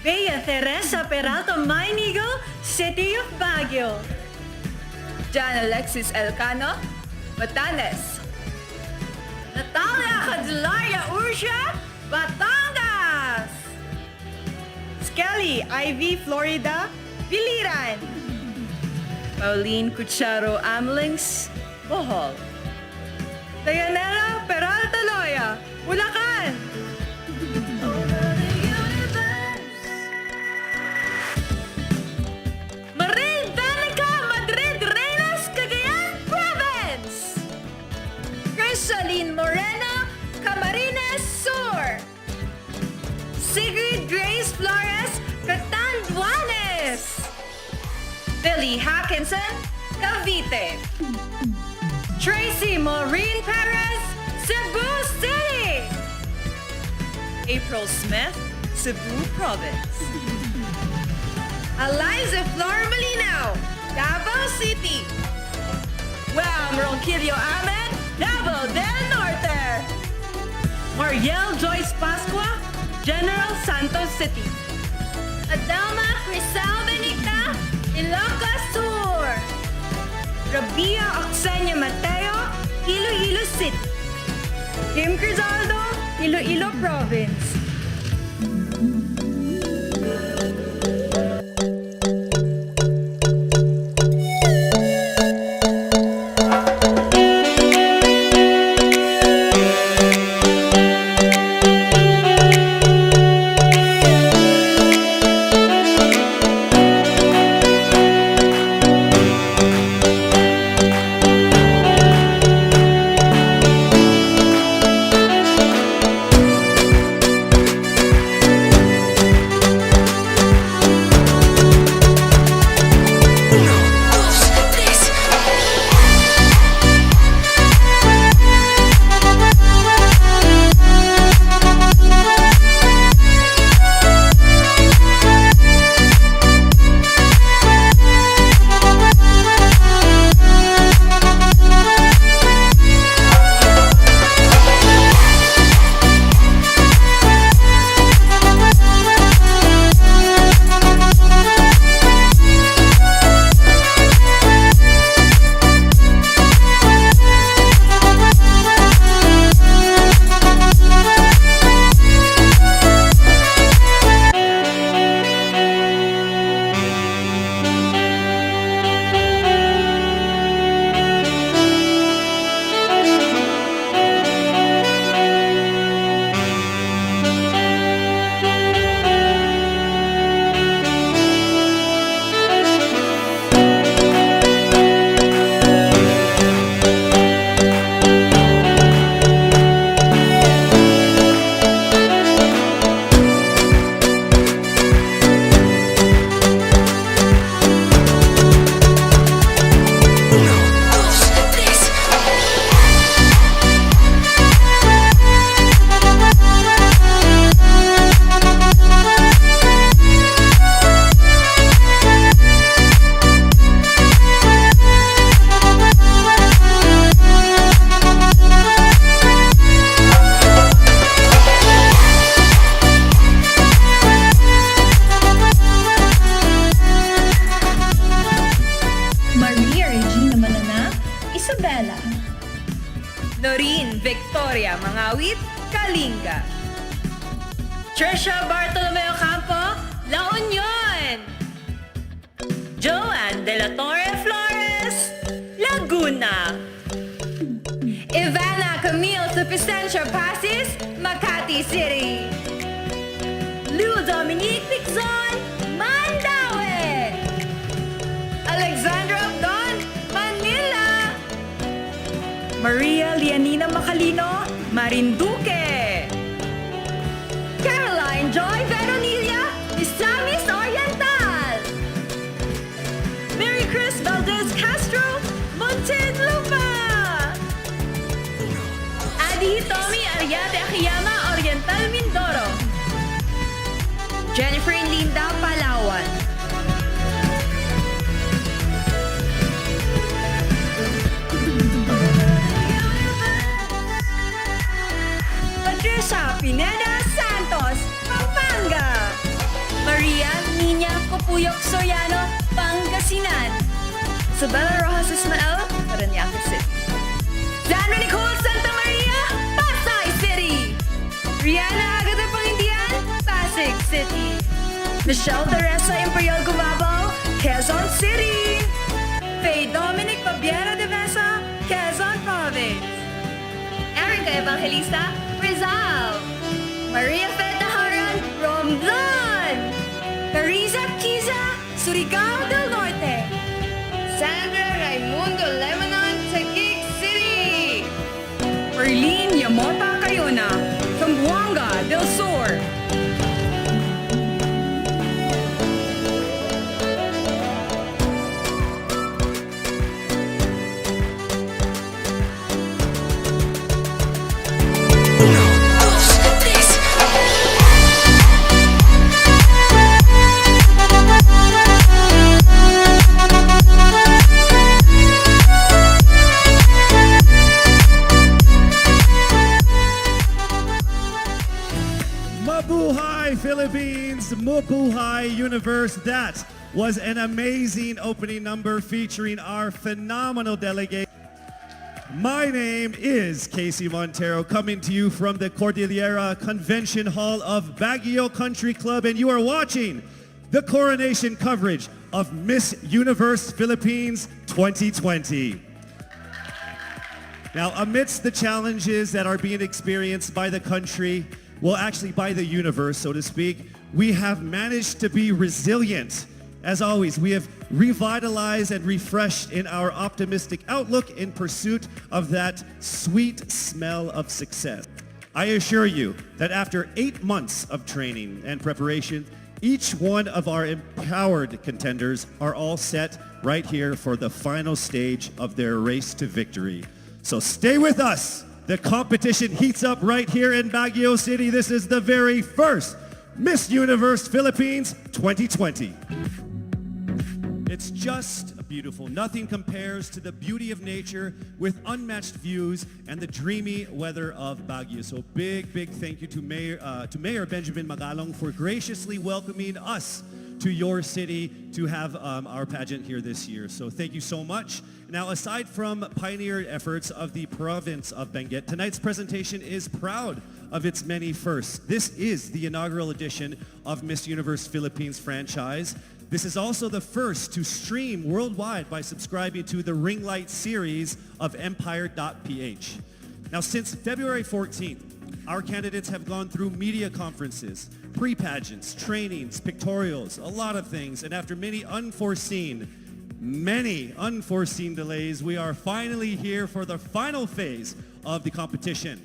Bea Teresa Peralta Maynigo, City of Baguio. John Alexis Elcano, Batanes. Natalia Candelaria Ursia, Batangas. Skelly Ivy Florida, Biliran. Pauline Cucharo Amlings, Bohol. Dayanela Peralta Loya, Bulacan. Maril Danica Madrid Reyes, Cagayan Province. Crisaline Moreno, Camarines Sur. Sigrid Grace Flores, Catanduanes. Billy Hackinson, Cavite. Tracy Maureen Perez, Cebu City. April Smith, Cebu Province. Eliza Flor Molino, Davao City. Wam Ronquillo Ahmed, Davao del Norte. Mariel Joyce Pascua, General Santos City. Adelma Crisal Benita, Ilocos Sur. Rabiya Occeña Mateo, Iloilo City. Kim Crisaldo, Iloilo Province. Noreen Victoria Mangawit, Kalinga. Trisha Bartolomeo Campo, La Union. Joanne De La Torre Flores, Laguna. Ivana Camille Supicentia Pasis, Makati City. Lou Dominique Pixon, Mandaue. Alexandra Abdon, Manila. Maria Lianina Macalino, Marinduque. Caroline Joy Veronilla, Misamis Oriental. Mary Chris Valdez Castro, Muntinlupa. Adi Tommy Ariate Akiyama, Oriental Mindoro. Jennifer Linda, Palawan. Patricia Pineda Santos, Pampanga. Puyok Soriano, Pangasinan. Isabella Rojas Ismael, Parañaque City. Sandra Nicole Santa Maria, Pasay City. Rihanna Agata Pangindian, Pasig City. Michelle Teresa Imperial Gumabao, Quezon City. Faye Dominic Pabiera de Mesa, Quezon Province. Erica Evangelista, Rizal. Maria Feta Haran, Romblon. Carissa Kiza, Surigao del Norte. Sandra Raimundo Lebanon, Taguig City. Erlene Yamota Cayona, Zamboanga del Sur. Mabuhay Philippines, Mabuhay Universe. That was an amazing opening number featuring our phenomenal delegate. My name is Casey Montero, coming to you from the Cordillera Convention Hall of Baguio Country Club, and you are watching the coronation coverage of Miss Universe Philippines 2020. Now, amidst the challenges that are being experienced by the country, well, actually by the universe, so to speak, we have managed to be resilient. As always, we have revitalized and refreshed in our optimistic outlook in pursuit of that sweet smell of success. I assure you that after 8 months of training and preparation, each one of our empowered contenders are all set right here for the final stage of their race to victory. So stay with us. The competition heats up right here in Baguio City. This is the very first Miss Universe Philippines 2020. It's just beautiful. Nothing compares to the beauty of nature with unmatched views and the dreamy weather of Baguio. So big thank you to Mayor Benjamin Magalong for graciously welcoming us to your city to have our pageant here this year. So thank you so much. Now, aside from pioneered efforts of the province of Benguet, tonight's presentation is proud of its many firsts. This is the inaugural edition of Miss Universe Philippines franchise. This is also the first to stream worldwide by subscribing to the Ring Light series of Empire.ph. Now, since February 14th, our candidates have gone through media conferences, pre-pageants, trainings, pictorials, a lot of things. And after many unforeseen delays, we are finally here for the final phase of the competition.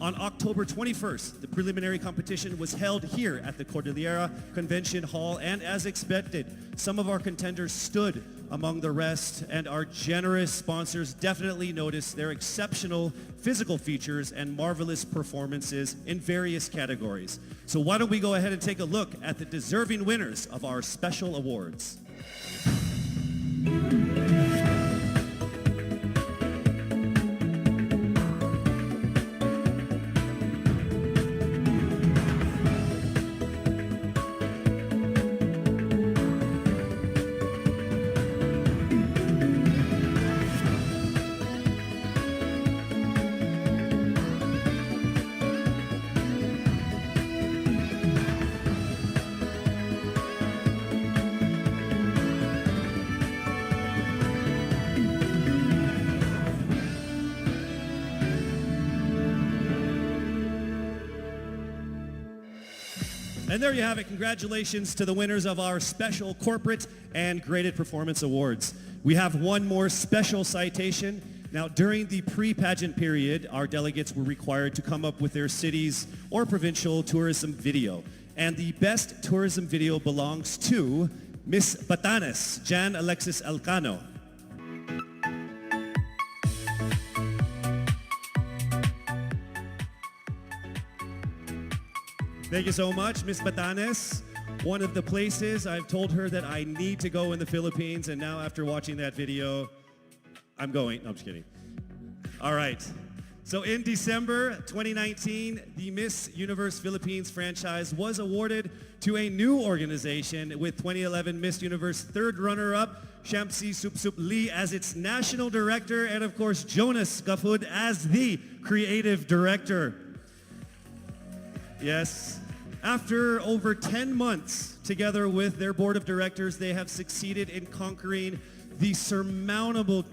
On October 21st, the preliminary competition was held here at the Cordillera Convention Hall, and as expected, some of our contenders stood among the rest, and our generous sponsors definitely noticed their exceptional physical features and marvelous performances in various categories. So why don't we go ahead and take a look at the deserving winners of our special awards. And there you have it. Congratulations to the winners of our special corporate and graded performance awards. We have one more special citation. Now, during the pre-pageant period, our delegates were required to come up with their city's or provincial tourism video. And the best tourism video belongs to Miss Batanes, Jan Alexis Elcano. Thank you so much, Miss Batanes. One of the places I've told her that I need to go in the Philippines, and now after watching that video, I'm going. No, I'm just kidding. All right. So in December 2019, the Miss Universe Philippines franchise was awarded to a new organization with 2011 Miss Universe third runner-up, Shamsi Supsup Lee as its national director, and of course Jonas Gafud as the creative director. Yes. After over 10 months together with their board of directors, they have succeeded in conquering the surmountable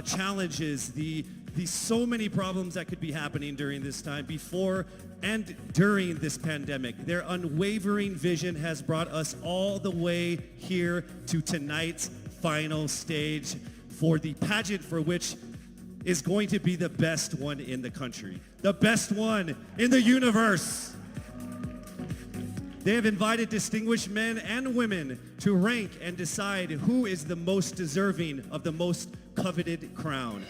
challenges, the so many problems that could be happening during this time before and during this pandemic. Their unwavering vision has brought us all the way here to tonight's final stage for the pageant for which is going to be the best one in the country, the best one in the universe. They have invited distinguished men and women to rank and decide who is the most deserving of the most coveted crown.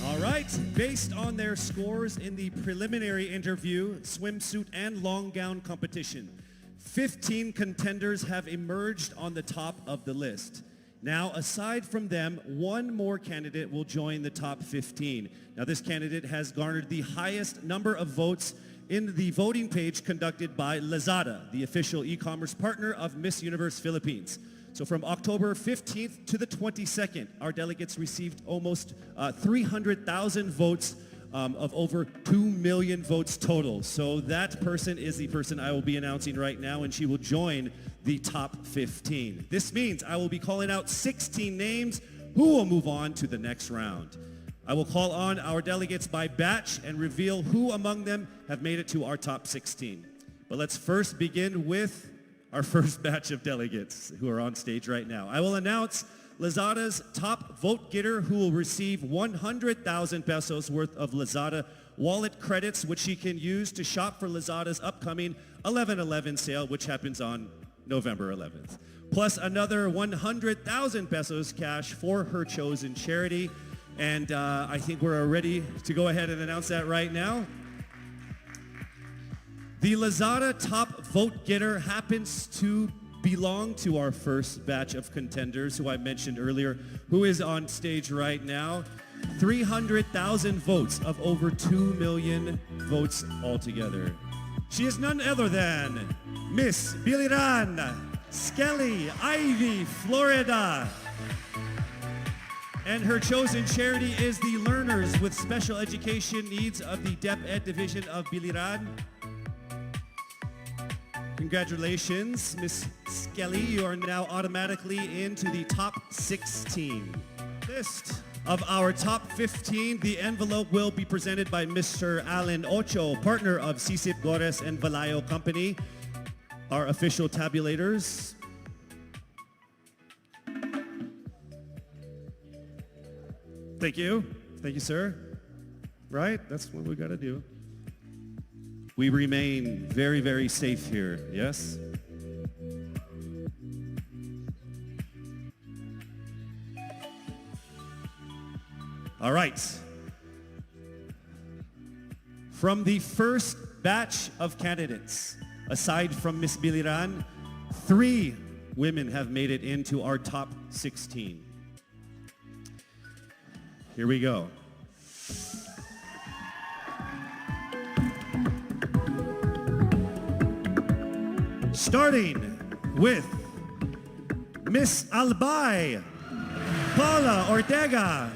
All right, based on their scores in the preliminary interview, swimsuit, and long gown competition, 15 contenders have emerged on the top of the list. Now, aside from them, one more candidate will join the top 15. Now, this candidate has garnered the highest number of votes in the voting page conducted by Lazada, the official e-commerce partner of Miss Universe Philippines. So from October 15th to the 22nd, our delegates received almost 300,000 votes of over 2 million votes total. So that person is the person I will be announcing right now, and she will join the top 15. This means I will be calling out 16 names who will move on to the next round. I will call on our delegates by batch and reveal who among them have made it to our top 16. But let's first begin with our first batch of delegates who are on stage right now. I will announce Lazada's top vote getter who will receive 100,000 pesos worth of Lazada wallet credits, which she can use to shop for Lazada's upcoming 11/11 sale, which happens on November 11th. Plus another 100,000 pesos cash for her chosen charity. And I think we're ready to go ahead and announce that right now. The Lazada top vote getter happens to belong to our first batch of contenders who I mentioned earlier, who is on stage right now. 300,000 votes of over 2 million votes altogether. She is none other than Miss Biliran Skelly Ivy, Florida. And her chosen charity is the Learners with Special Education Needs of the DepEd Division of Biliran. Congratulations, Miss Skelly. You are now automatically into the top 16. List of our top 15, the envelope will be presented by Mr. Alan Ocho, partner of Sisip Gores and Valayo Company, our official tabulators. Thank you. Thank you, sir. Right? That's what we got to do. We remain very, very safe here, yes? All right. From the first batch of candidates, aside from Miss Biliran, 3 women have made it into our top 16. Here we go. Starting with Miss Albay, Paula Ortega.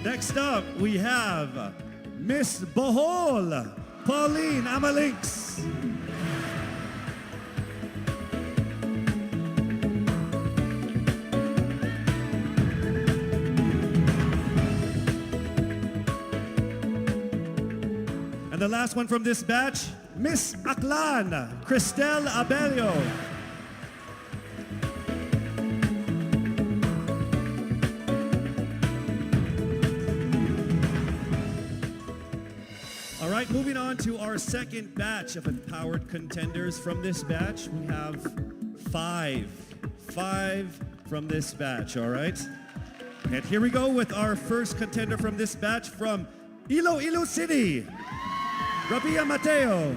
Next up, we have Miss Bohol, Pauline Amalinks. And the last one from this batch, Miss Aklan, Cristel Abelio. All right, moving on to our second batch of empowered contenders. From this batch, we have five from this batch, all right? And here we go with our first contender from this batch from Iloilo City, Rabiya Mateo.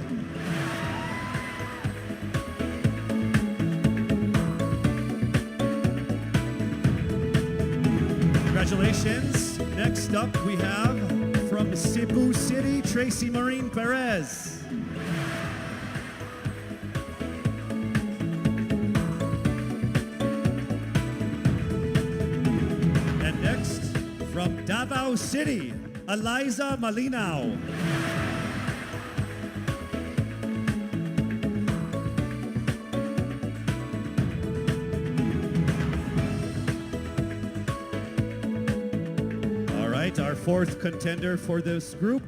Congratulations. Next up, we have from Cebu City, Tracy Maureen Perez. And next, from Davao City, Eliza Malinaw. Our fourth contender for this group,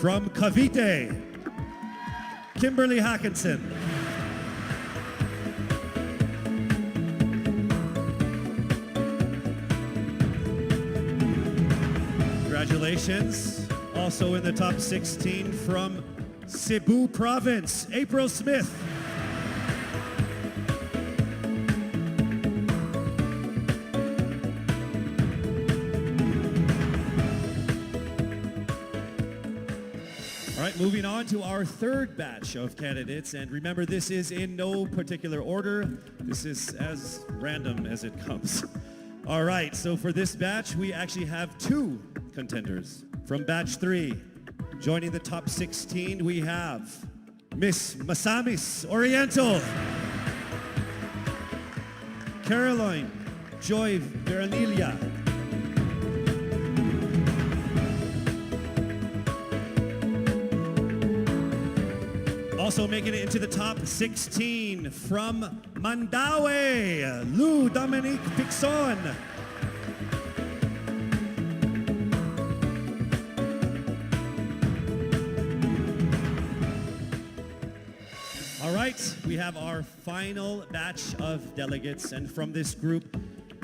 from Cavite, Kimberly Hackinson. Congratulations. Also in the top 16 from Cebu Province, April Smith. All right, moving on to our third batch of candidates. And remember, this is in no particular order. This is as random as it comes. All right, so for this batch, we actually have two contenders. From batch 3, joining the top 16, we have Miss Masamis Oriental, Caroline Joy Veranilla, also making it into the top 16 from Mandaue, Lou Dominique Pixon. All right, we have our final batch of delegates, and from this group,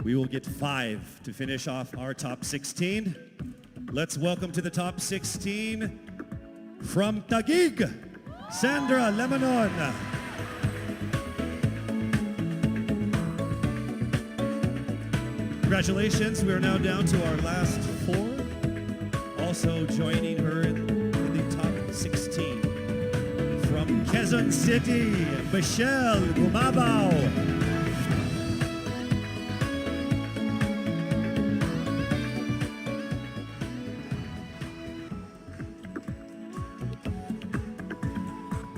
we will get 5 to finish off our top 16. Let's welcome to the top 16 from Taguig, Sandra Lemonon. Congratulations, we are now down to our last 4. Also joining her in the top 16. From Quezon City, Michelle Gumabao.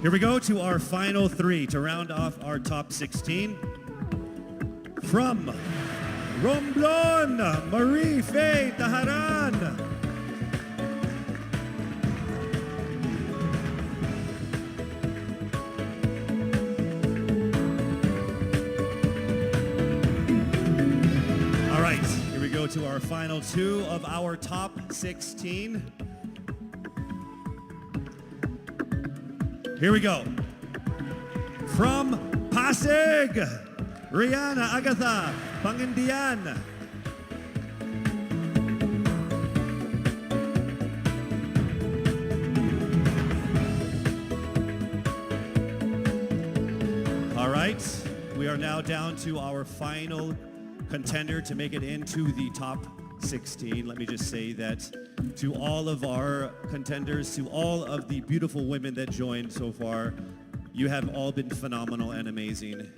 Here we go to our final 3 to round off our top 16. From Romblon, Marie Faye Taharan. All right, here we go to our final 2 of our top 16. Here we go. From Pasig, Rihanna Agatha Pangindian. All right, we are now down to our final contender to make it into the top 16. Let me just say that to all of our contenders, to all of the beautiful women that joined so far, you have all been phenomenal and amazing.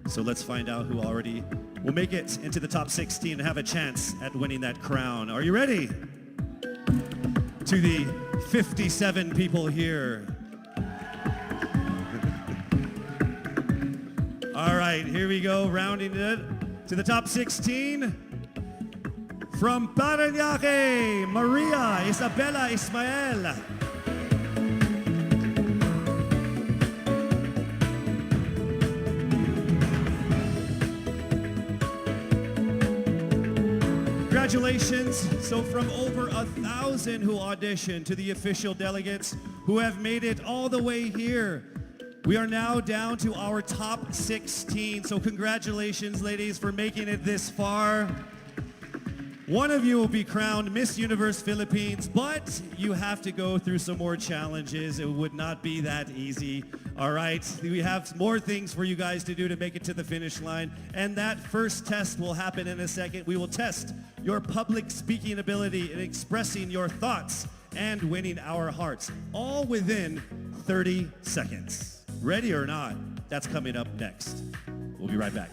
So let's find out who already will make it into the top 16 and have a chance at winning that crown. Are you ready? To the 57 people here. All right, here we go, rounding it to the top 16. From Parañaque, Maria Isabella Ismael. Congratulations. So from over 1,000 who auditioned to the official delegates who have made it all the way here, we are now down to our top 16. So congratulations, ladies, for making it this far. One of you will be crowned Miss Universe Philippines, but you have to go through some more challenges. It would not be that easy. All right, we have more things for you guys to do to make it to the finish line. And that first test will happen in a second. We will test your public speaking ability in expressing your thoughts and winning our hearts, all within 30 seconds. Ready or not? That's coming up next. We'll be right back.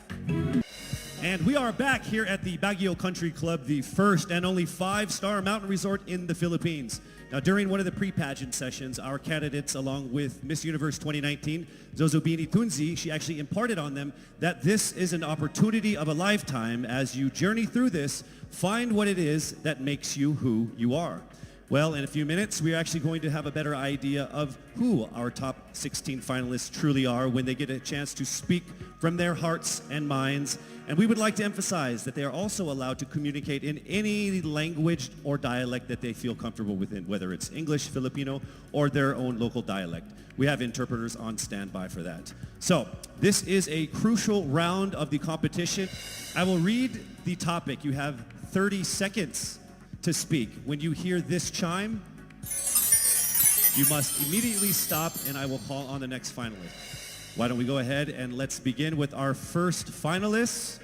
And we are back here at the Baguio Country Club, the first and only 5-star mountain resort in the Philippines. Now, during one of the pre-pageant sessions, our candidates, along with Miss Universe 2019, Zozobini Tunzi, she actually imparted on them that this is an opportunity of a lifetime. As you journey through this, find what it is that makes you who you are. Well, in a few minutes, we're actually going to have a better idea of who our top 16 finalists truly are when they get a chance to speak from their hearts and minds. And we would like to emphasize that they are also allowed to communicate in any language or dialect that they feel comfortable within, whether it's English, Filipino, or their own local dialect. We have interpreters on standby for that. So, this is a crucial round of the competition. I will read the topic. You have 30 seconds to speak. When you hear this chime, you must immediately stop and I will call on the next finalist. Why don't we go ahead and let's begin with our first finalist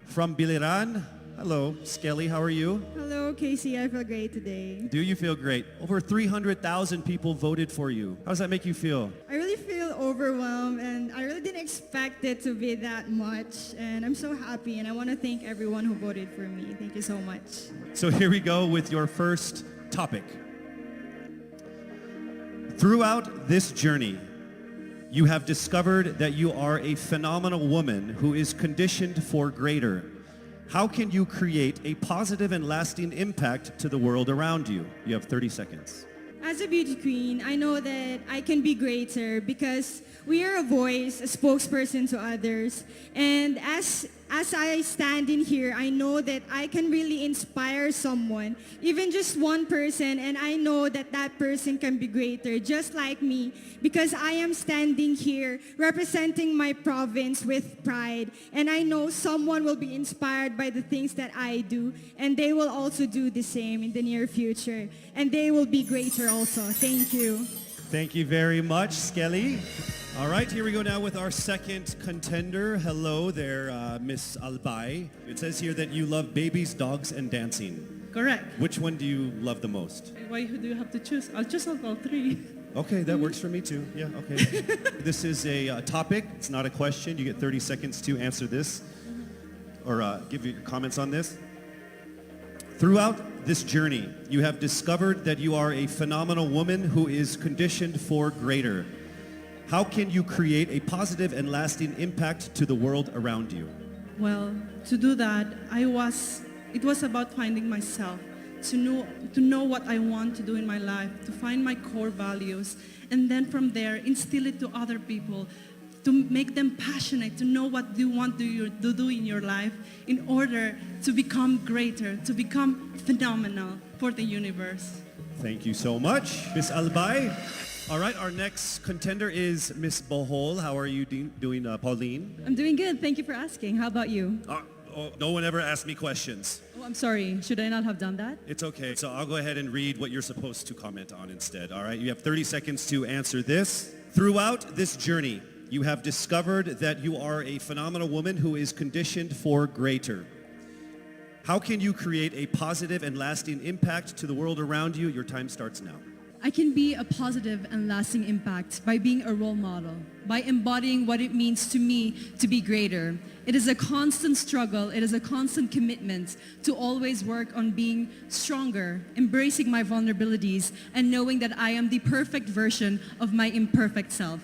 from Biliran. Hello, Skelly, how are you? Hello, Casey. I feel great today. Do you feel great? Over 300,000 people voted for you. How does that make you feel? I really feel overwhelmed and I really didn't expect it to be that much. And I'm so happy and I want to thank everyone who voted for me. Thank you so much. So here we go with your first topic. Throughout this journey, you have discovered that you are a phenomenal woman who is conditioned for greater. How can you create a positive and lasting impact to the world around you? You have 30 seconds. As a beauty queen, I know that I can be greater because we are a voice, a spokesperson to others. And as I stand in here, I know that I can really inspire someone, even just one person, and I know that that person can be greater, just like me, because I am standing here representing my province with pride. And I know someone will be inspired by the things that I do, and they will also do the same in the near future. And they will be greater also. Thank you. Thank you very much, Skelly. All right, here we go now with our second contender. Hello there, Miss Albay. It says here that you love babies, dogs, and dancing. Correct. Which one do you love the most? Why do you have to choose? I'll choose all three. Okay, that works for me too. Yeah, okay. This is a topic. It's not a question. You get 30 seconds to answer this or give your comments on this. Throughout this journey, you have discovered that you are a phenomenal woman who is conditioned for greater. How can you create a positive and lasting impact to the world around you? Well, to do that, it was about finding myself, to know what I want to do in my life, to find my core values, and then from there, instill it to other people, to make them passionate, to know what you want to do in your life in order to become greater, to become phenomenal for the universe. Thank you so much, Miss Albay. All right, our next contender is Miss Bohol. How are you doing, Pauline? I'm doing good. Thank you for asking. How about you? No one ever asked me questions. Oh, I'm sorry. Should I not have done that? It's okay. So I'll go ahead and read what you're supposed to comment on instead. All right, you have 30 seconds to answer this. Throughout this journey, you have discovered that you are a phenomenal woman who is conditioned for greater. How can you create a positive and lasting impact to the world around you? Your time starts now. I can be a positive and lasting impact by being a role model, by embodying what it means to me to be greater. It is a constant struggle. It is a constant commitment to always work on being stronger, embracing my vulnerabilities, and knowing that I am the perfect version of my imperfect self,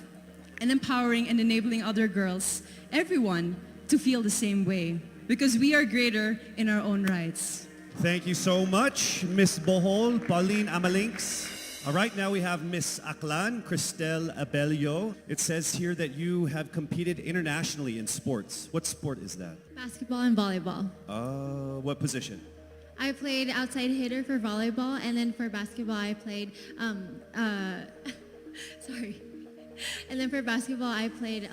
and empowering and enabling other girls, everyone, to feel the same way, because we are greater in our own rights. Thank you so much, Miss Bohol, Pauline Amalinks. All right, now we have Miss Aklan, Cristel Abelio. It says here that you have competed internationally in sports. What sport is that? Basketball and volleyball. What position? I played outside hitter for volleyball, and then for basketball I played, sorry. And then for basketball I played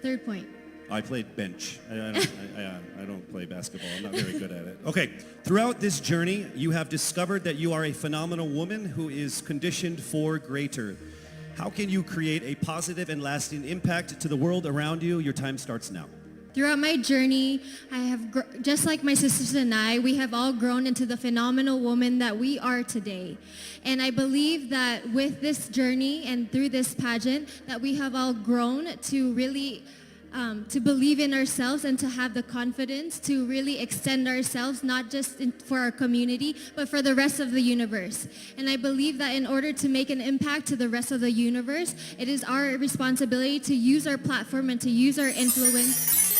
third point. I played bench. I don't play basketball. I'm not very good at it. Okay. Throughout this journey, you have discovered that you are a phenomenal woman who is conditioned for greater. How can you create a positive and lasting impact to the world around you? Your time starts now. Throughout my journey, I have, just like my sisters and I, we have all grown into the phenomenal woman that we are today. And I believe that with this journey and through this pageant, that we have all grown to really to believe in ourselves and to have the confidence to really extend ourselves, not just for our community, but for the rest of the universe. And I believe that in order to make an impact to the rest of the universe, it is our responsibility to use our platform and to use our influence.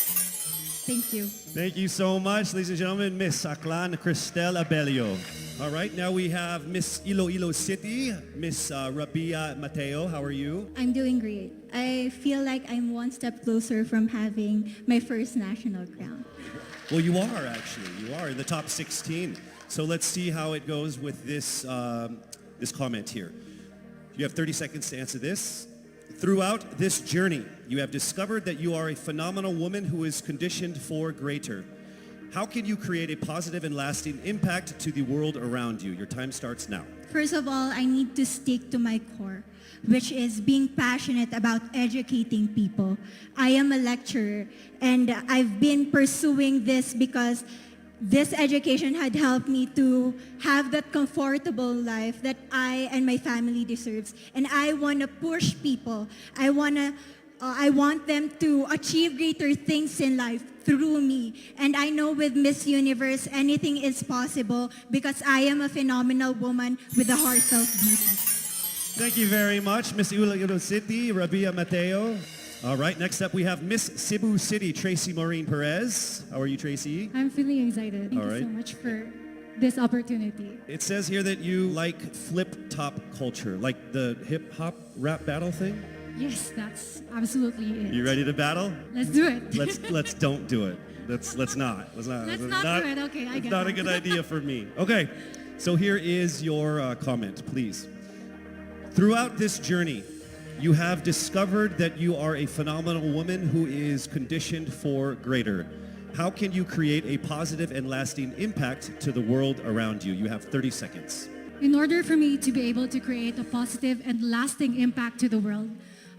Thank you. Thank you so much, ladies and gentlemen. Miss Aklan Cristel Abelio. All right, now we have Miss Iloilo City, Miss Rabiya Mateo. How are you? I'm doing great. I feel like I'm one step closer from having my first national crown. Well, you are actually. You are in the top 16. So let's see how it goes with this this comment here. You have 30 seconds to answer this. Throughout this journey, you have discovered that you are a phenomenal woman who is conditioned for greater. How can you create a positive and lasting impact to the world around you? Your time starts now. First of all, I need to stick to my core, which is being passionate about educating people. I am a lecturer, and I've been pursuing this because this education had helped me to have that comfortable life that I and my family deserves. And I want to push people. I want them to achieve greater things in life through me. And I know with Miss Universe, anything is possible because I am a phenomenal woman with a heartfelt beauty. Thank you very much, Miss Iloilo City, Rabiya Mateo. All right, next up we have Miss Cebu City, Tracy Maureen Perez. How are you, Tracy? I'm feeling excited. Thank All you so right. much for this opportunity. It says here that you like flip-top culture, like the hip-hop rap battle thing. Yes, that's absolutely it. You ready to battle? Let's do it. Let's don't do it. Let's not. Let's not do it. Okay, I It's get not a it. good idea for me. Okay, so here is your comment, please. Throughout this journey, you have discovered that you are a phenomenal woman who is conditioned for greater. How can you create a positive and lasting impact to the world around you? You have 30 seconds. In order for me to be able to create a positive and lasting impact to the world,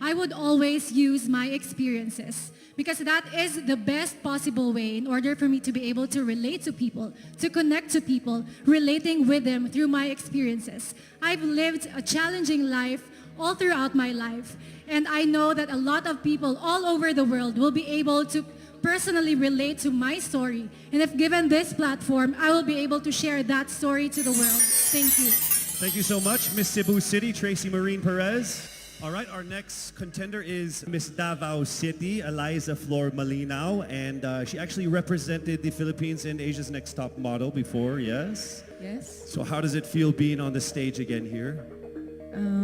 I would always use my experiences because that is the best possible way in order for me to be able to relate to people, to connect to people, relating with them through my experiences. I've lived a challenging life all throughout my life, and I know that a lot of people all over the world will be able to personally relate to my story. And if given this platform, I will be able to share that story to the world. Thank you. Thank you so much, Miss Cebu City, Tracy Maureen Perez. All right, our next contender is Miss Davao City, Eliza Flor Malinao, and she actually represented the Philippines in Asia's Next Top Model before, yes? Yes. So how does it feel being on the stage again here?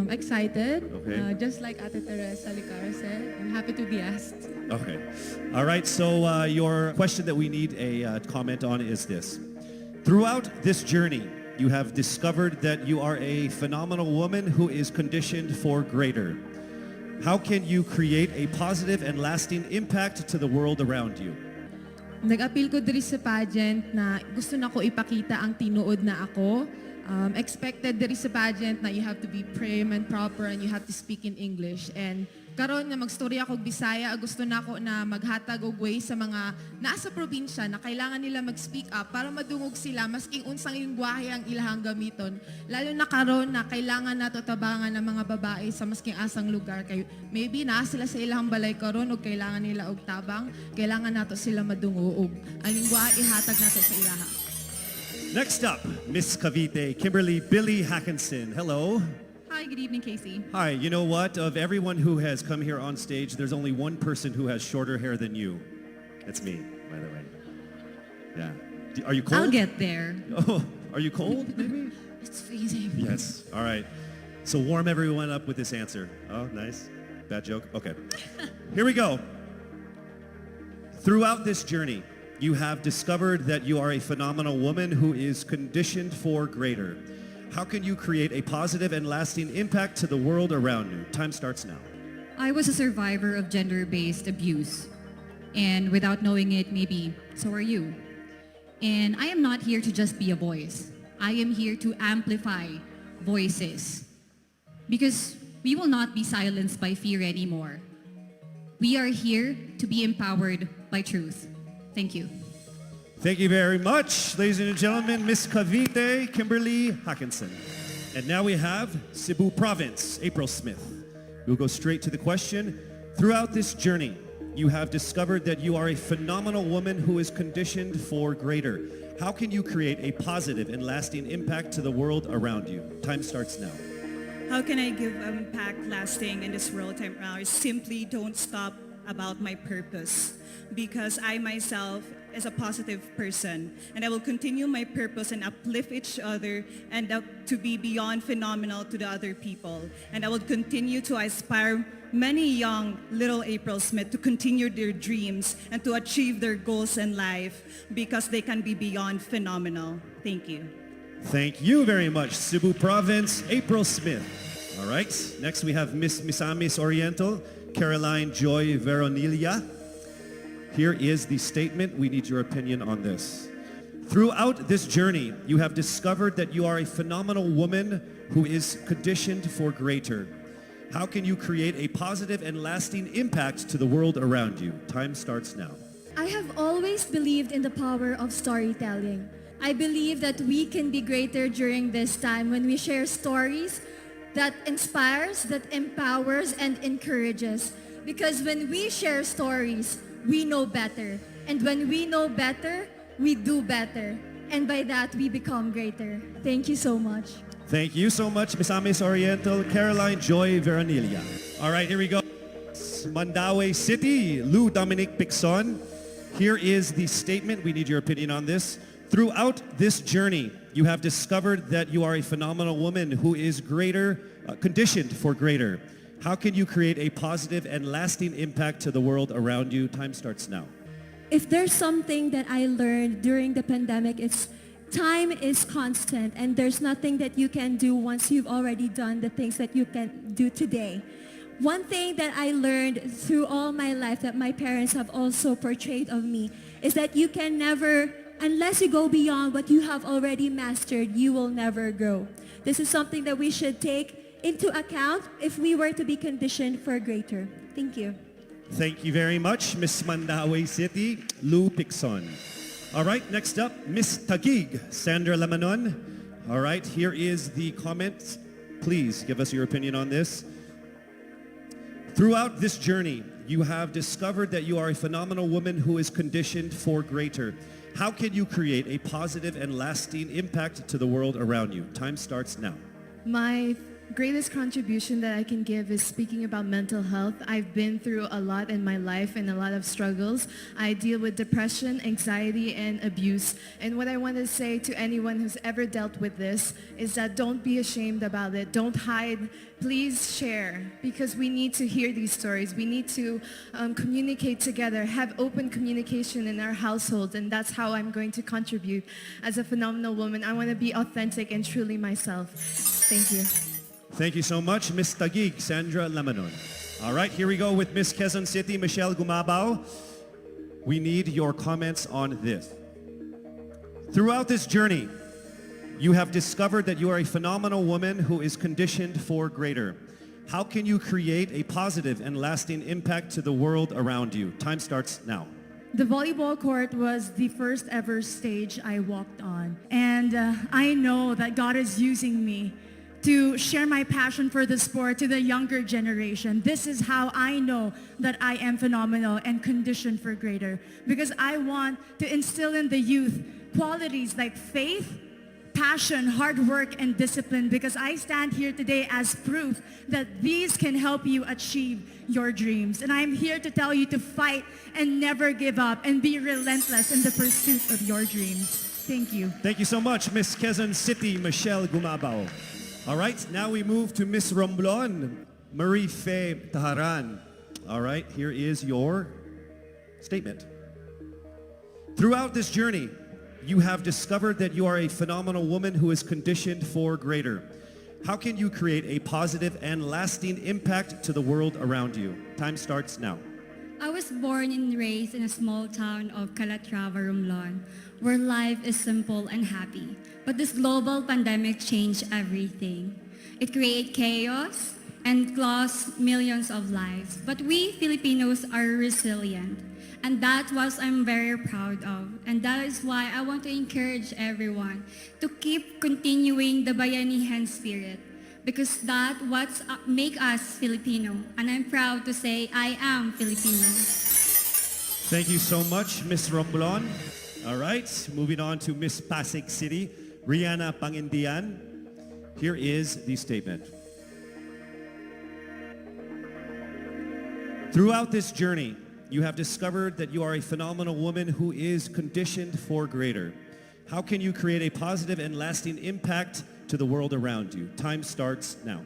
Excited. Okay. Just like Ate Teresa Licara said, I'm happy to be asked. Okay. All right, so your question that we need a comment on is this. Throughout this journey, you have discovered that you are a phenomenal woman who is conditioned for greater. How can you create a positive and lasting impact to the world around you? Nag-appeal ko diri sa pageant na gusto na ko ipakita ang tinuod na ako. Expected diri sa pageant na you have to be prim and proper and you have to speak in English. And karon nga magstorya ako og Bisaya, gusto na ko na maghatag og way sa mga nasa probinsya na kailangan nila mag-speak up para madungog sila masking unsang lengguwahe ang ilahang gamiton. Lalo na karon na kailangan nato tabangan ng mga babae sa masking asang lugar kay maybe naa sila sa ilahang balay karon og kailangan nila og tabang, kailangan nato sila madungog og ang lengguwahe ihatag nato sa ilaha. Next up, Miss Cavite, Kimberly Billy Hackinson. Hello. Hi, good evening, Casey. Hi, you know what? Of everyone who has come here on stage, there's only one person who has shorter hair than you. It's me, by the way. Yeah. Are you cold? I'll get there. Oh, are you cold, maybe? It's freezing. Yes. All right. So warm everyone up with this answer. Oh, nice. Bad joke? Okay. Here we go. Throughout this journey, you have discovered that you are a phenomenal woman who is conditioned for greater. How can you create a positive and lasting impact to the world around you? Time starts now. I was a survivor of gender-based abuse. And without knowing it, maybe so are you. And I am not here to just be a voice. I am here to amplify voices. Because we will not be silenced by fear anymore. We are here to be empowered by truth. Thank you. Thank you very much, ladies and gentlemen, Miss Cavite Kimberly Hackinson. And now we have Cebu Province, April Smith. We'll go straight to the question. Throughout this journey, you have discovered that you are a phenomenal woman who is conditioned for greater. How can you create a positive and lasting impact to the world around you? Time starts now. How can I give impact lasting in this world time around? Simply don't stop about my purpose, because I myself is a positive person, and I will continue my purpose and uplift each other and to be beyond phenomenal to the other people. And I will continue to inspire many young little April Smith to continue their dreams and to achieve their goals in life, because they can be beyond phenomenal. Thank you. Thank you very much, Cebu Province, April Smith. All right, next we have Miss Misamis Oriental, Caroline Joy Veronilia. Here is the statement. We need your opinion on this. Throughout this journey, you have discovered that you are a phenomenal woman who is conditioned for greater. How can you create a positive and lasting impact to the world around you? Time starts now. I have always believed in the power of storytelling. I believe that we can be greater during this time when we share stories that inspires, that empowers, and encourages. Because when we share stories, we know better. And when we know better, we do better. And by that, we become greater. Thank you so much. Thank you so much, Miss Amis Oriental, Caroline Joy Veronilia. All right, here we go. Mandaue City, Lou Dominic Picson. Here is the statement. We need your opinion on this. Throughout this journey, you have discovered that you are a phenomenal woman who is greater, conditioned for greater. How can you create a positive and lasting impact to the world around you? Time starts now. If there's something that I learned during the pandemic, it's time is constant, and there's nothing that you can do once you've already done the things that you can do today. One thing that I learned through all my life that my parents have also portrayed of me is that you can never, unless you go beyond what you have already mastered, you will never grow. This is something that we should take into account if we were to be conditioned for greater. Thank you. Thank you very much, Miss Mandaue City, Lou Picson. All right, next up, Miss Taguig, Sandra Lamanon. All right, here is the comment. Please give us your opinion on this. Throughout this journey, you have discovered that you are a phenomenal woman who is conditioned for greater. How can you create a positive and lasting impact to the world around you? Time starts now. My greatest contribution that I can give is speaking about mental health. I've been through a lot in my life and a lot of struggles. I deal with depression, anxiety, and abuse. And what I want to say to anyone who's ever dealt with this is that don't be ashamed about it. Don't hide. Please share, because we need to hear these stories. We need to communicate together, have open communication in our households, and that's how I'm going to contribute as a phenomenal woman. I want to be authentic and truly myself. Thank you. Thank you so much, Miss Taguig, Sandra Lamanon. All right, here we go with Miss Quezon City, Michelle Gumabao. We need your comments on this. Throughout this journey, you have discovered that you are a phenomenal woman who is conditioned for greater. How can you create a positive and lasting impact to the world around you? Time starts now. The volleyball court was the first ever stage I walked on. And I know that God is using me to share my passion for the sport to the younger generation. This is how I know that I am phenomenal and conditioned for greater. Because I want to instill in the youth qualities like faith, passion, hard work, and discipline, because I stand here today as proof that these can help you achieve your dreams. And I'm here to tell you to fight and never give up and be relentless in the pursuit of your dreams. Thank you. Thank you so much, Miss Quezon City, Michelle Gumabao. All right, now we move to Miss Romblon, Marie Faye Taharan. All right, here is your statement. Throughout this journey, you have discovered that you are a phenomenal woman who is conditioned for greater. How can you create a positive and lasting impact to the world around you? Time starts now. I was born and raised in a small town of Calatrava, Romblon, where life is simple and happy. But this global pandemic changed everything. It created chaos and lost millions of lives. But we Filipinos are resilient. And that's what I'm very proud of. And that is why I want to encourage everyone to keep continuing the Bayanihan spirit. Because that's what make us Filipino. And I'm proud to say I am Filipino. Thank you so much, Miss Romblon. All right, moving on to Miss Pasig City, Rihanna Pangindian. Here is the statement. Throughout this journey, you have discovered that you are a phenomenal woman who is conditioned for greater. How can you create a positive and lasting impact to the world around you? Time starts now.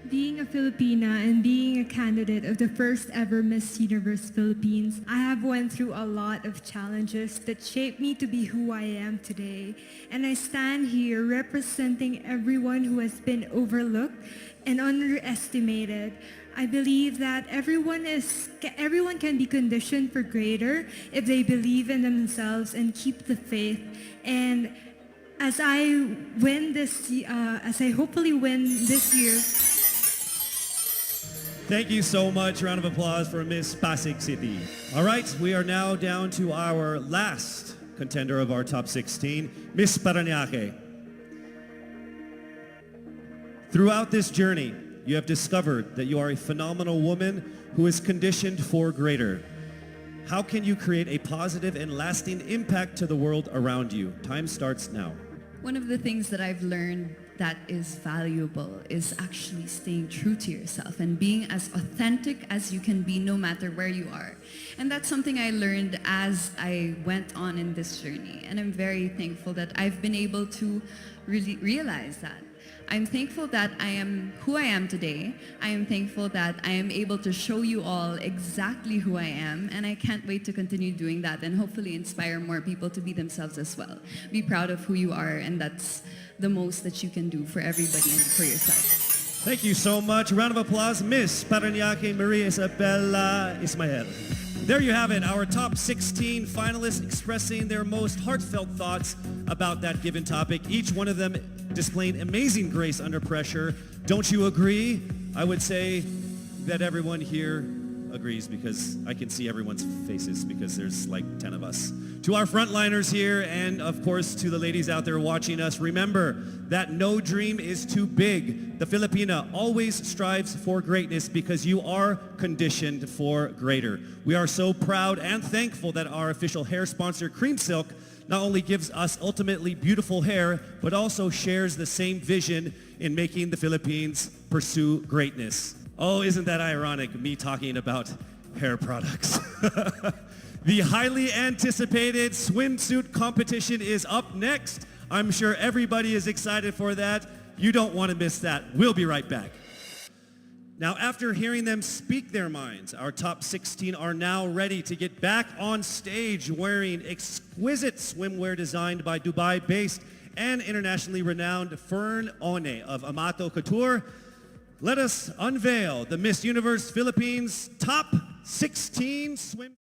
Being a Filipina and being a candidate of the first ever Miss Universe Philippines, I have went through a lot of challenges that shaped me to be who I am today. And I stand here representing everyone who has been overlooked and underestimated. I believe that everyone can be conditioned for greater if they believe in themselves and keep the faith. And as I hopefully win this year. Thank you so much. Round of applause for Miss Pasig City. All right, we are now down to our last contender of our top 16, Miss Parañaque. Throughout this journey, you have discovered that you are a phenomenal woman who is conditioned for greater. How can you create a positive and lasting impact to the world around you? Time starts now. One of the things that I've learned that is valuable is actually staying true to yourself and being as authentic as you can be no matter where you are. And that's something I learned as I went on in this journey. And I'm very thankful that I've been able to really realize that. I'm thankful that I am who I am today. I am thankful that I am able to show you all exactly who I am, and I can't wait to continue doing that and hopefully inspire more people to be themselves as well. Be proud of who you are, and that's the most that you can do for everybody and for yourself. Thank you so much. Round of applause, Miss Parañaque Maria Isabella Ismael. There you have it, our top 16 finalists expressing their most heartfelt thoughts about that given topic. Each one of them displaying amazing grace under pressure. Don't you agree? I would say that everyone here agrees because I can see everyone's faces because there's like 10 of us. To our frontliners here and of course to the ladies out there watching us, remember that no dream is too big. The Filipina always strives for greatness because you are conditioned for greater. We are so proud and thankful that our official hair sponsor, Cream Silk, not only gives us ultimately beautiful hair, but also shares the same vision in making the Philippines pursue greatness. Oh, isn't that ironic, me talking about hair products? The highly anticipated swimsuit competition is up next. I'm sure everybody is excited for that. You don't want to miss that. We'll be right back. Now, after hearing them speak their minds, our top 16 are now ready to get back on stage wearing exquisite swimwear designed by Dubai-based and internationally renowned Fern One of Amato Couture. Let us unveil the Miss Universe Philippines top 16 swim.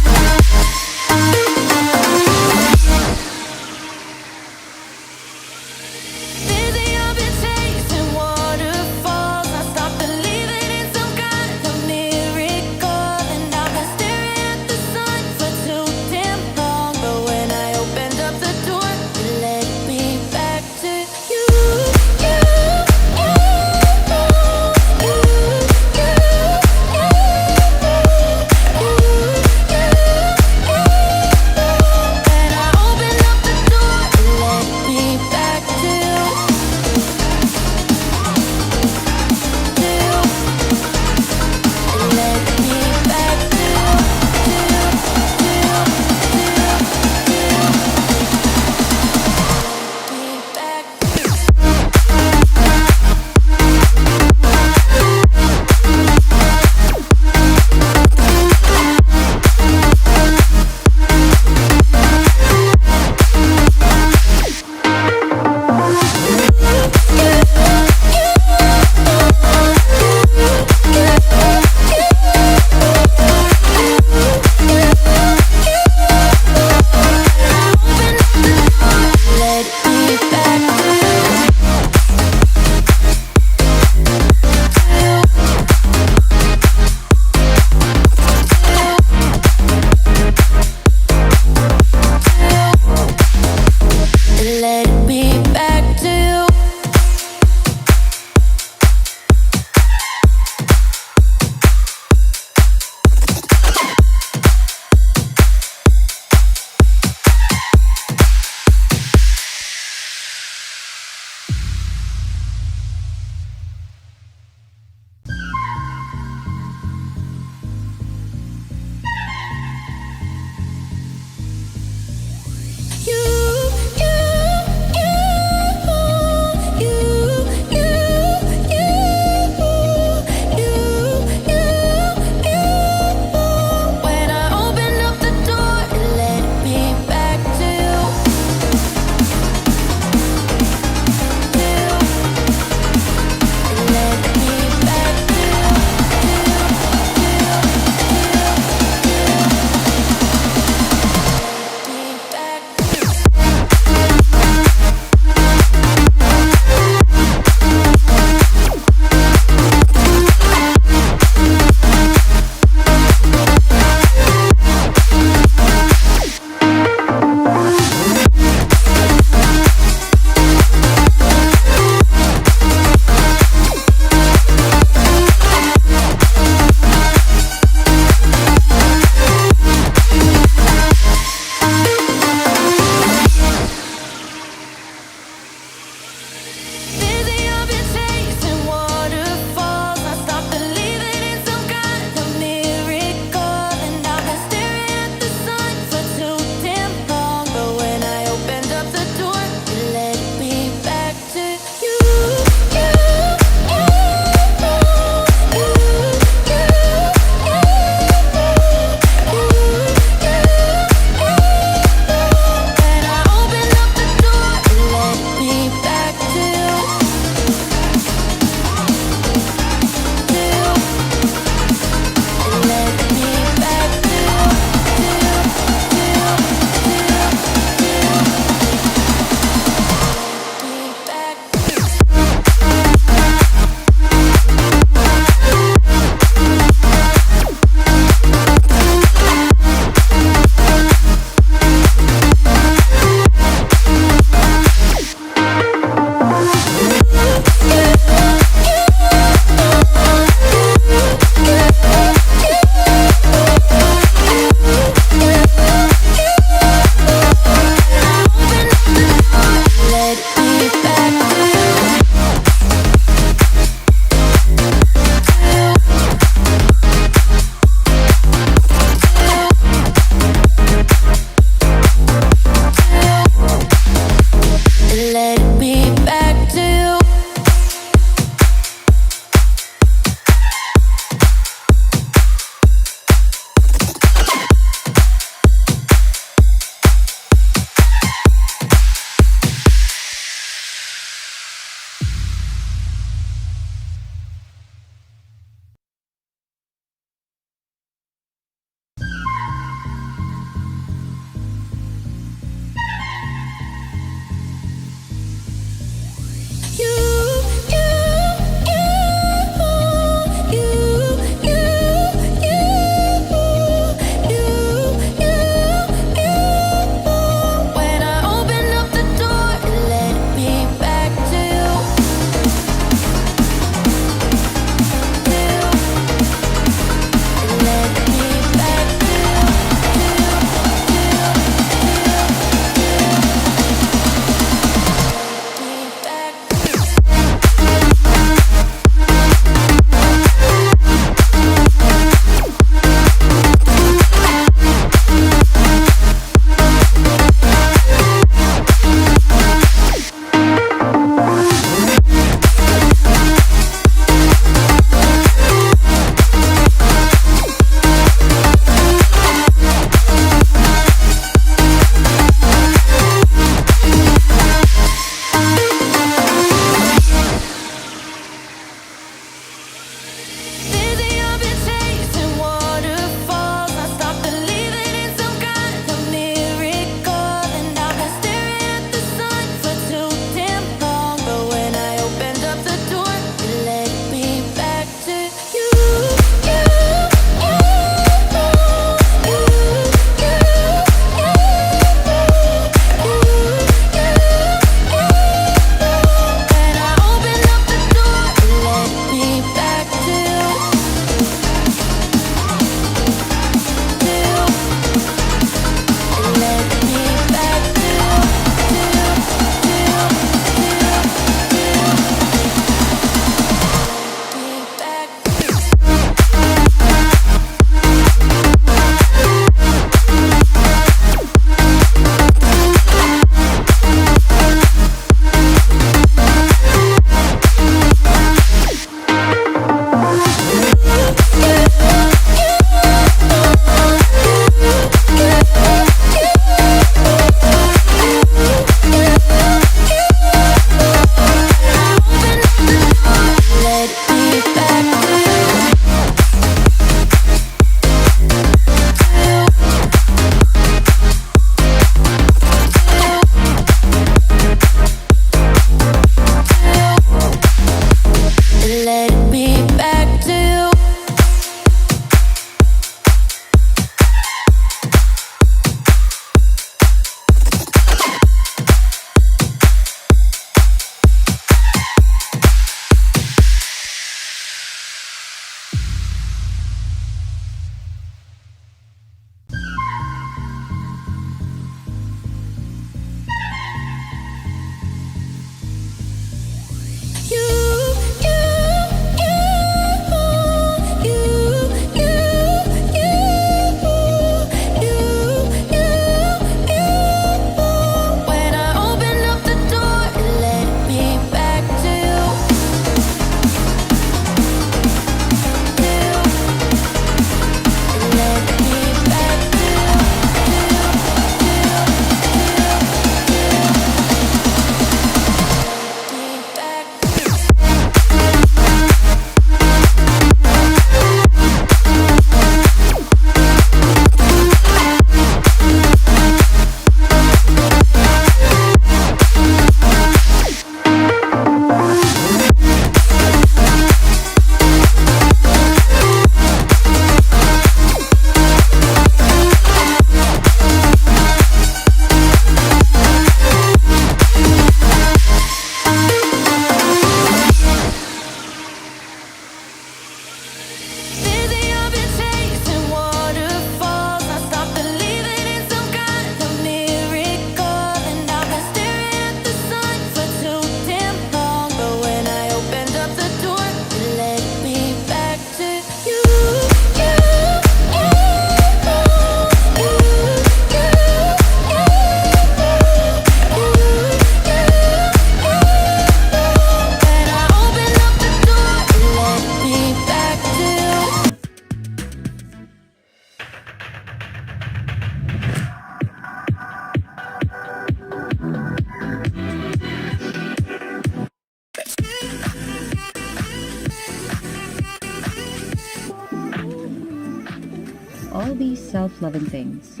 these self-loving things.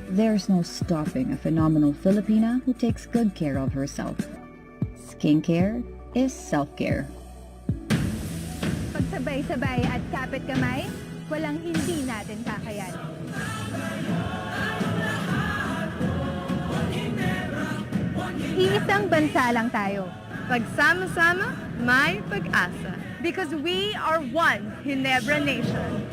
There's no stopping a phenomenal Filipina who takes good care of herself. Skincare is self-care. Pagsabay-sabay at kapit kamay, walang hindi natin kakayanin. Iisang bansa lang tayo. Pagsama-sama, may pag-asa. Because we are one Ginebra Nation.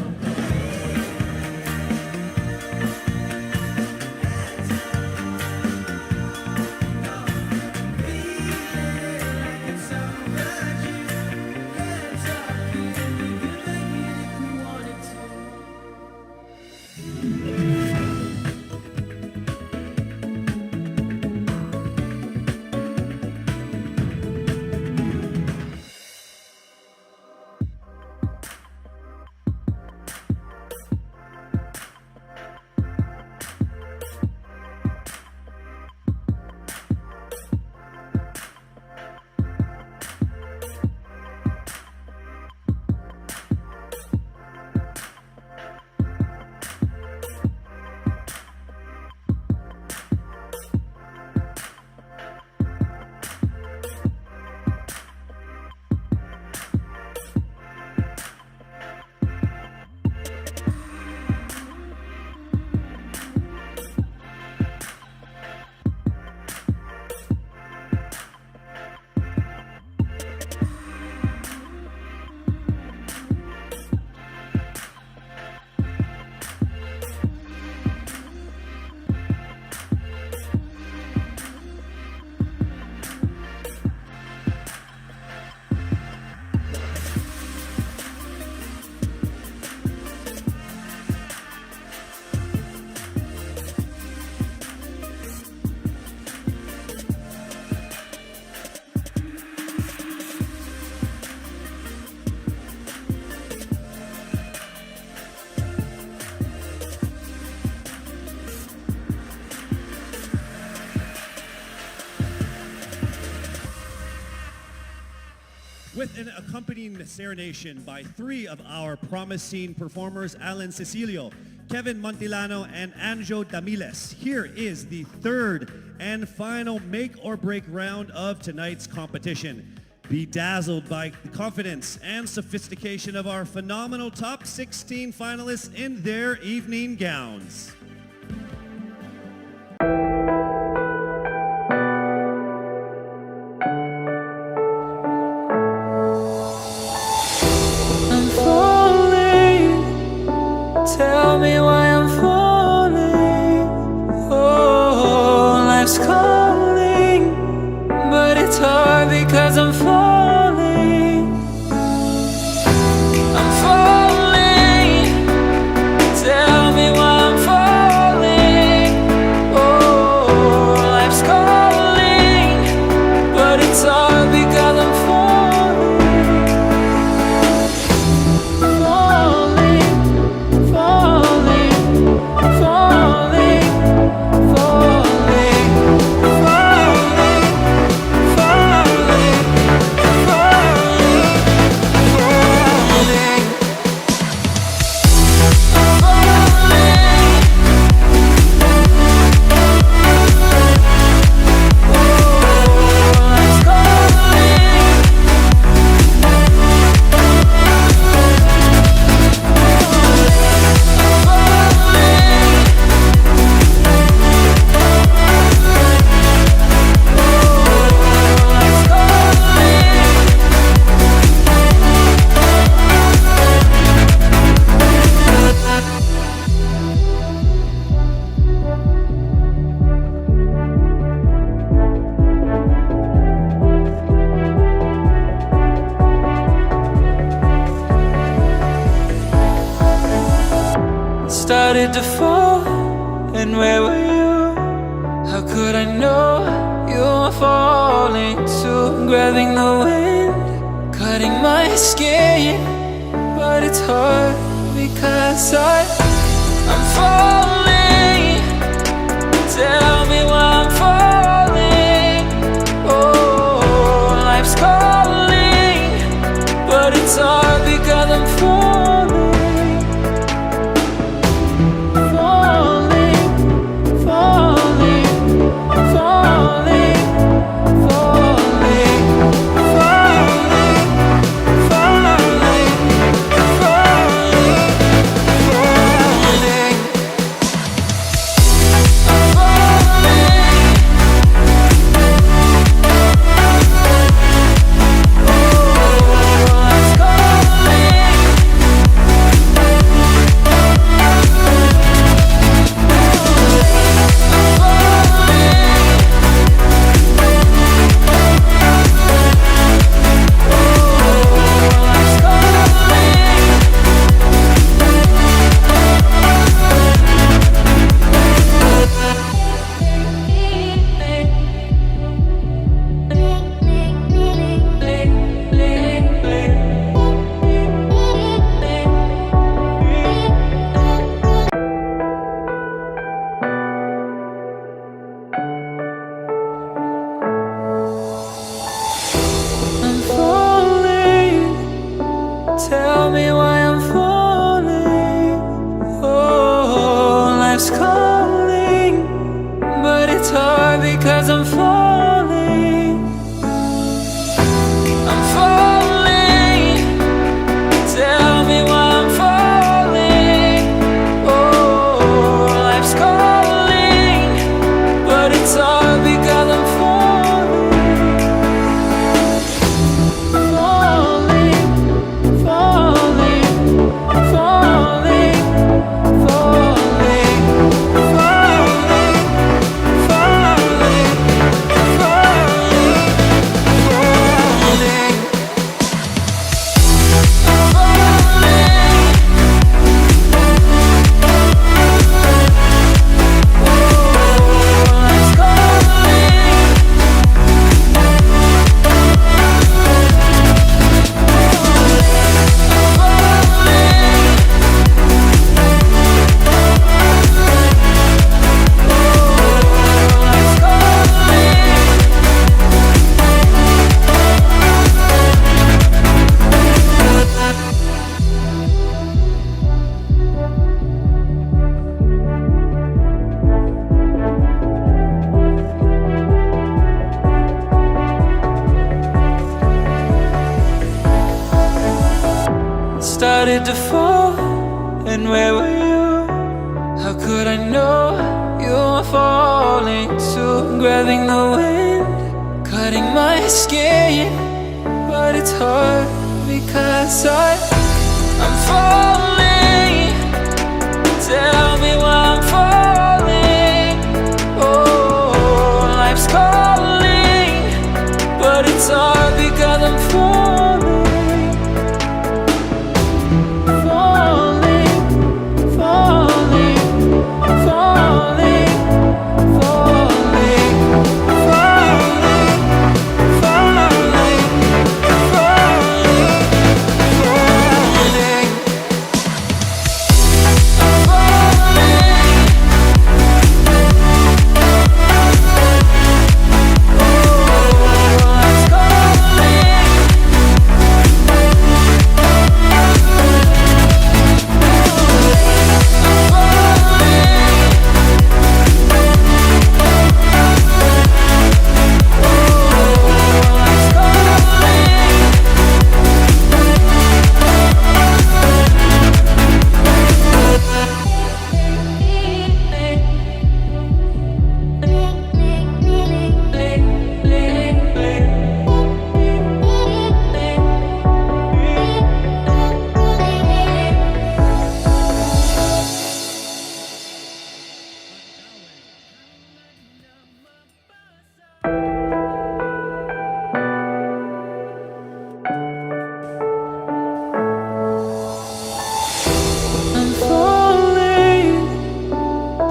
With an accompanying serenation by three of our promising performers, Alan Cecilio, Kevin Montilano, and Anjo Damiles. Here is the third and final make or break round of tonight's competition. Be dazzled by the confidence and sophistication of our phenomenal top 16 finalists in their evening gowns. Tell me why I'm falling. Oh, life's calling, but it's hard because I'm falling. I'm falling. Tell me why I'm falling. Oh, life's calling, but it's hard because I'm falling. Started to fall, and where were you? How could I know you were falling too? Grabbing the wind, cutting my skin, but it's hard because I'm falling. Tell me why I'm falling. Oh, life's calling, but it's hard because I'm falling. because I'm falling. I'm falling. Tell me why I'm falling. Oh, life's calling, but it's all because I'm falling. Falling, falling, falling, falling, falling, falling, falling, started to fall, and where were you? How could I know you were falling too? Grabbing the wind, cutting my skin, but it's hard because I'm falling. Tell me why I'm falling. Oh, life's calling, but it's hard because I'm falling.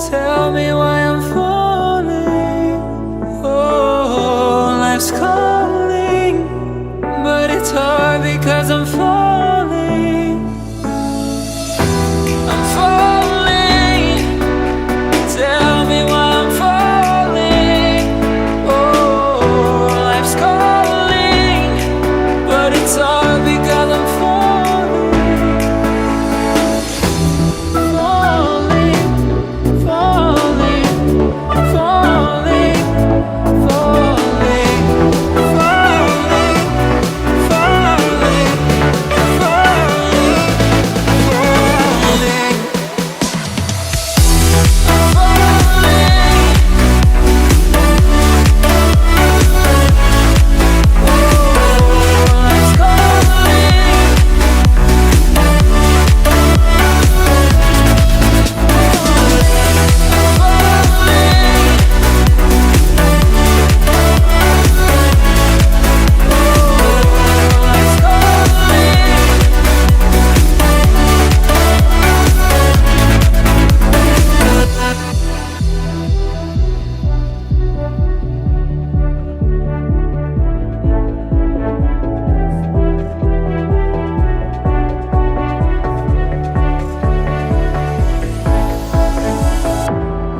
Tell me why I'm falling. Oh, life's calling, but it's hard because I'm falling. I'm falling. Tell me why I'm falling. Oh, life's calling, but it's hard because I'm falling.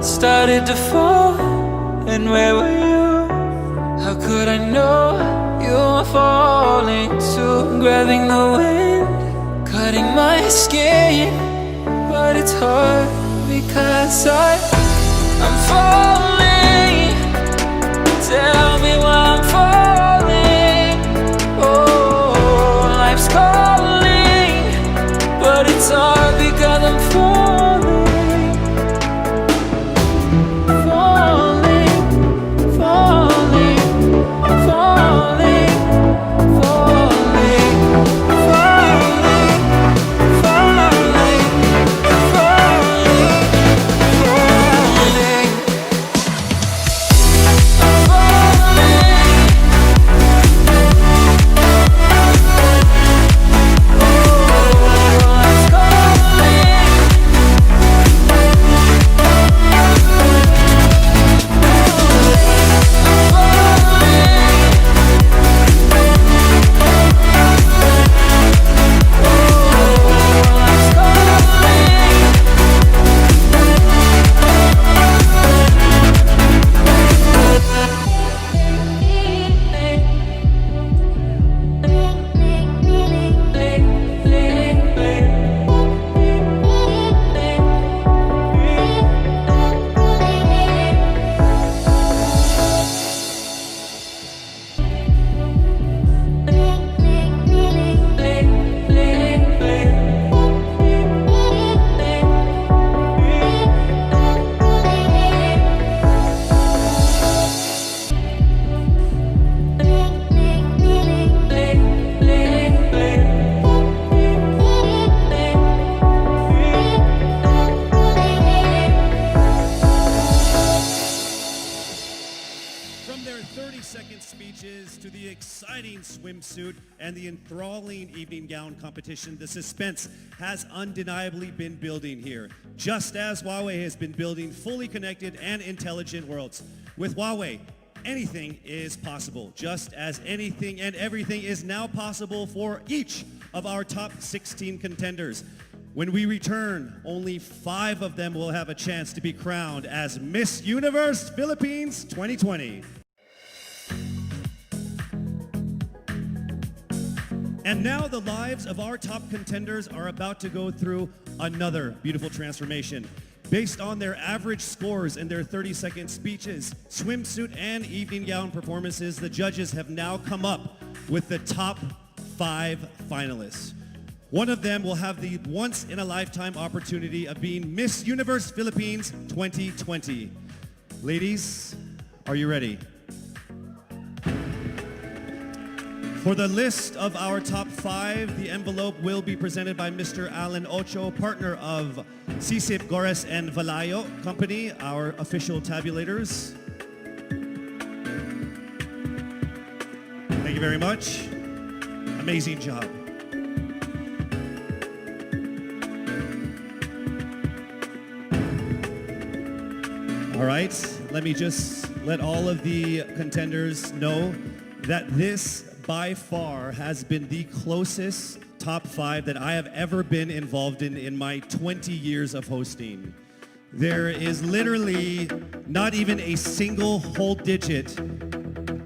Started to fall, and where were you? How could I know you were falling too? Grabbing the wind, cutting my skin, but it's hard because I'm falling. From their 30-second speeches to the exciting swimsuit and the enthralling evening gown competition, the suspense has undeniably been building here, just as Huawei has been building fully connected and intelligent worlds. With Huawei, anything is possible, just as anything and everything is now possible for each of our top 16 contenders. When we return, only 5 of them will have a chance to be crowned as Miss Universe Philippines 2020. And now the lives of our top contenders are about to go through another beautiful transformation. Based on their average scores in their 30-second speeches, swimsuit, and evening gown performances, the judges have now come up with the top 5 finalists. One of them will have the once-in-a-lifetime opportunity of being Miss Universe Philippines 2020. Ladies, are you ready? For the list of our top 5, the envelope will be presented by Mr. Alan Ocho, partner of Sisip, Gores, and Valayo Company, our official tabulators. Thank you very much. Amazing job. All right, let me just let all of the contenders know that this by far has been the closest top 5 that I have ever been involved in my 20 years of hosting. There is literally not even a single whole digit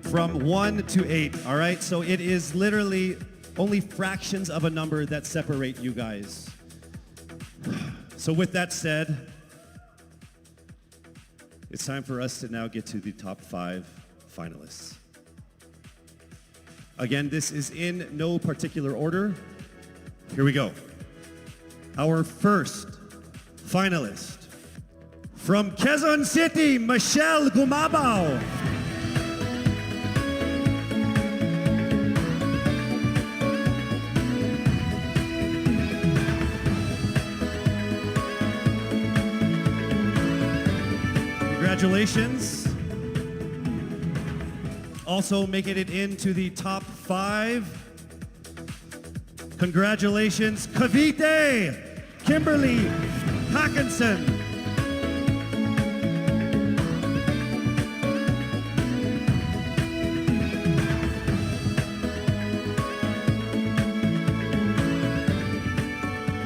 from 1 to 8, all right? So it is literally only fractions of a number that separate you guys. So with that said, it's time for us to now get to the top 5 finalists. Again, this is in no particular order. Here we go. Our first finalist from Quezon City, Michelle Gumabao. Congratulations. Also making it into the top 5. Congratulations, Cavite, Kimberly Hackinson.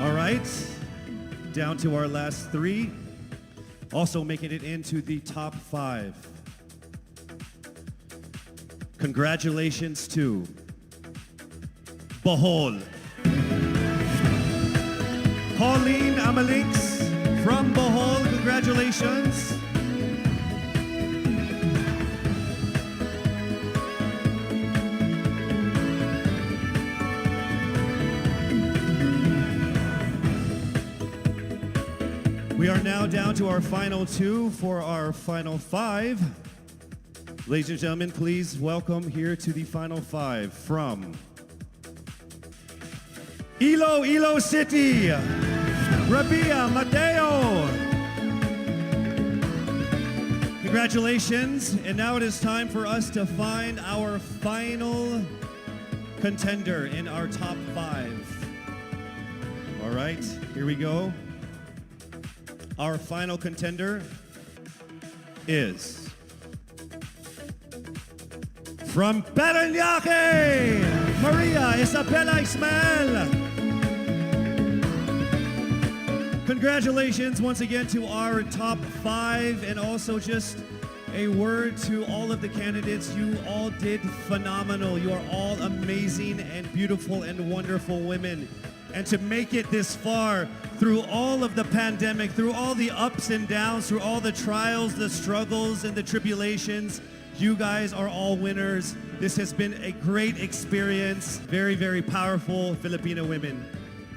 All right, down to our last 3. Also making it into the top 5. Congratulations to Bohol. Pauline Amalix from Bohol, congratulations. We are now down to our final 2 for our final 5. Ladies and gentlemen, please welcome here to the final 5 from Iloilo City, Rabiya, Mateo. Congratulations. And now it is time for us to find our final contender in our top 5. All right, here we go. Our final contender is from Parañaque, Maria Isabella Ismael. Congratulations once again to our top 5, and also just a word to all of the candidates. You all did phenomenal. You are all amazing and beautiful and wonderful women. And to make it this far through all of the pandemic, through all the ups and downs, through all the trials, the struggles, and the tribulations, you guys are all winners. This has been a great experience. Very, very powerful Filipino women.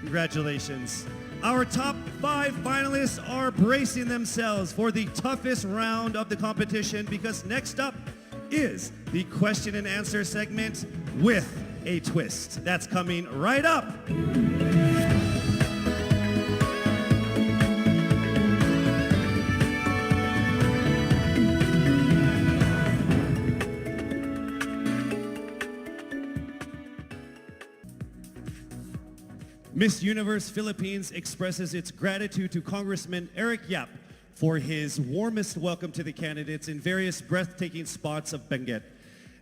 Congratulations. Our top 5 finalists are bracing themselves for the toughest round of the competition, because next up is the question and answer segment with a twist. That's coming right up. Miss Universe Philippines expresses its gratitude to Congressman Eric Yap for his warmest welcome to the candidates in various breathtaking spots of Benguet.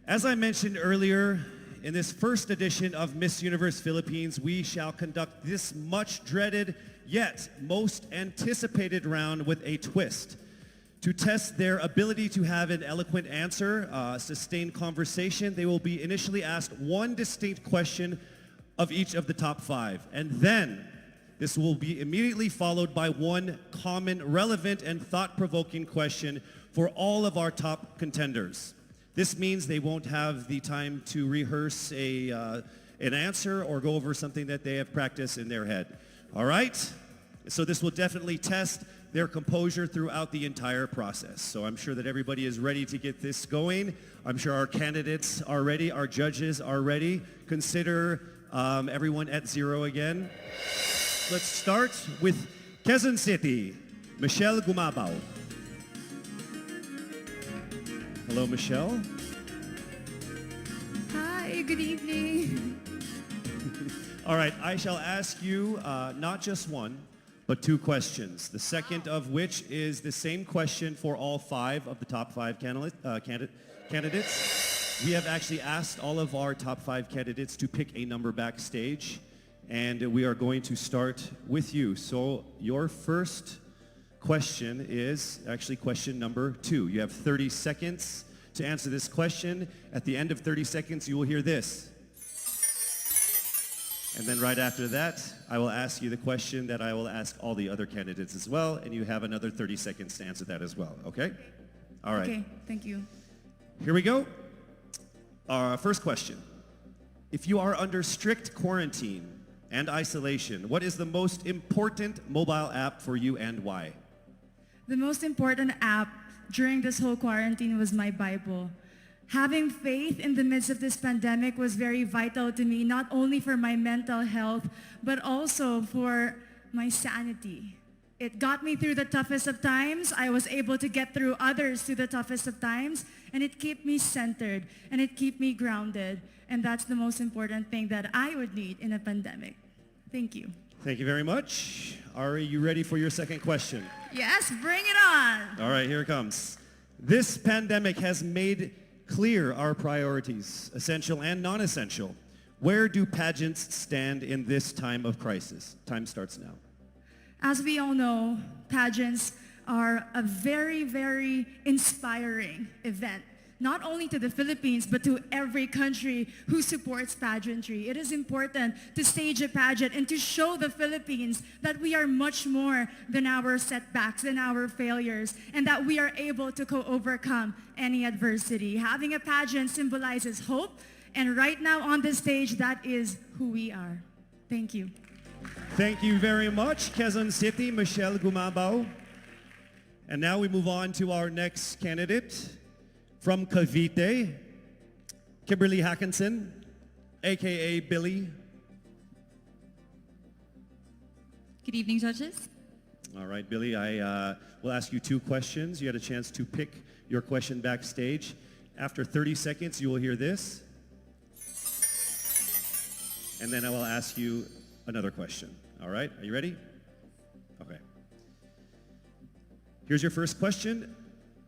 As I mentioned earlier, in this first edition of Miss Universe Philippines, we shall conduct this much dreaded yet most anticipated round with a twist. To test their ability to have an eloquent answer, sustained conversation, they will be initially asked one distinct question of each of the top 5. And then this will be immediately followed by one common, relevant, and thought-provoking question for all of our top contenders. This means they won't have the time to rehearse an answer or go over something that they have practiced in their head. All right? So this will definitely test their composure throughout the entire process. So I'm sure that everybody is ready to get this going. I'm sure our candidates are ready. Our judges are ready. Consider everyone at 0 again. Let's start with Quezon City, Michelle Gumabao. Hello, Michelle. Hi, good evening. All right, I shall ask you not just one, but 2 questions. The second of which is the same question for all 5 of the top 5 candidates. We have actually asked all of our top 5 candidates to pick a number backstage, and we are going to start with you. So your first question is actually question number 2. You have 30 seconds to answer this question. At the end of 30 seconds, you will hear this. And then right after that, I will ask you the question that I will ask all the other candidates as well, and you have another 30 seconds to answer that as well, okay? All right. Okay, thank you. Here we go. Our first question. If you are under strict quarantine and isolation, what is the most important mobile app for you and why? The most important app during this whole quarantine was my Bible. Having faith in the midst of this pandemic was very vital to me, not only for my mental health, but also for my sanity. It got me through the toughest of times. I was able to get through others through the toughest of times, and it kept me centered, and it kept me grounded. And that's the most important thing that I would need in a pandemic. Thank you. Thank you very much. Are you ready for your second question? Yes, bring it on. All right, here it comes. This pandemic has made clear our priorities, essential and non-essential. Where do pageants stand in this time of crisis? Time starts now. As we all know, pageants are a very, very inspiring event, not only to the Philippines, but to every country who supports pageantry. It is important to stage a pageant and to show the Philippines that we are much more than our setbacks, than our failures, and that we are able to overcome any adversity. Having a pageant symbolizes hope, and right now on the stage, that is who we are. Thank you. Thank you very much, Quezon City, Michelle Gumabao. And now we move on to our next candidate. From Cavite, Kimberly Hackinson, a.k.a. Billy. Good evening, judges. All right, Billy, I will ask you 2 questions. You had a chance to pick your question backstage. After 30 seconds, you will hear this. And then I will ask you another question. All right, are you ready? Okay. Here's your first question.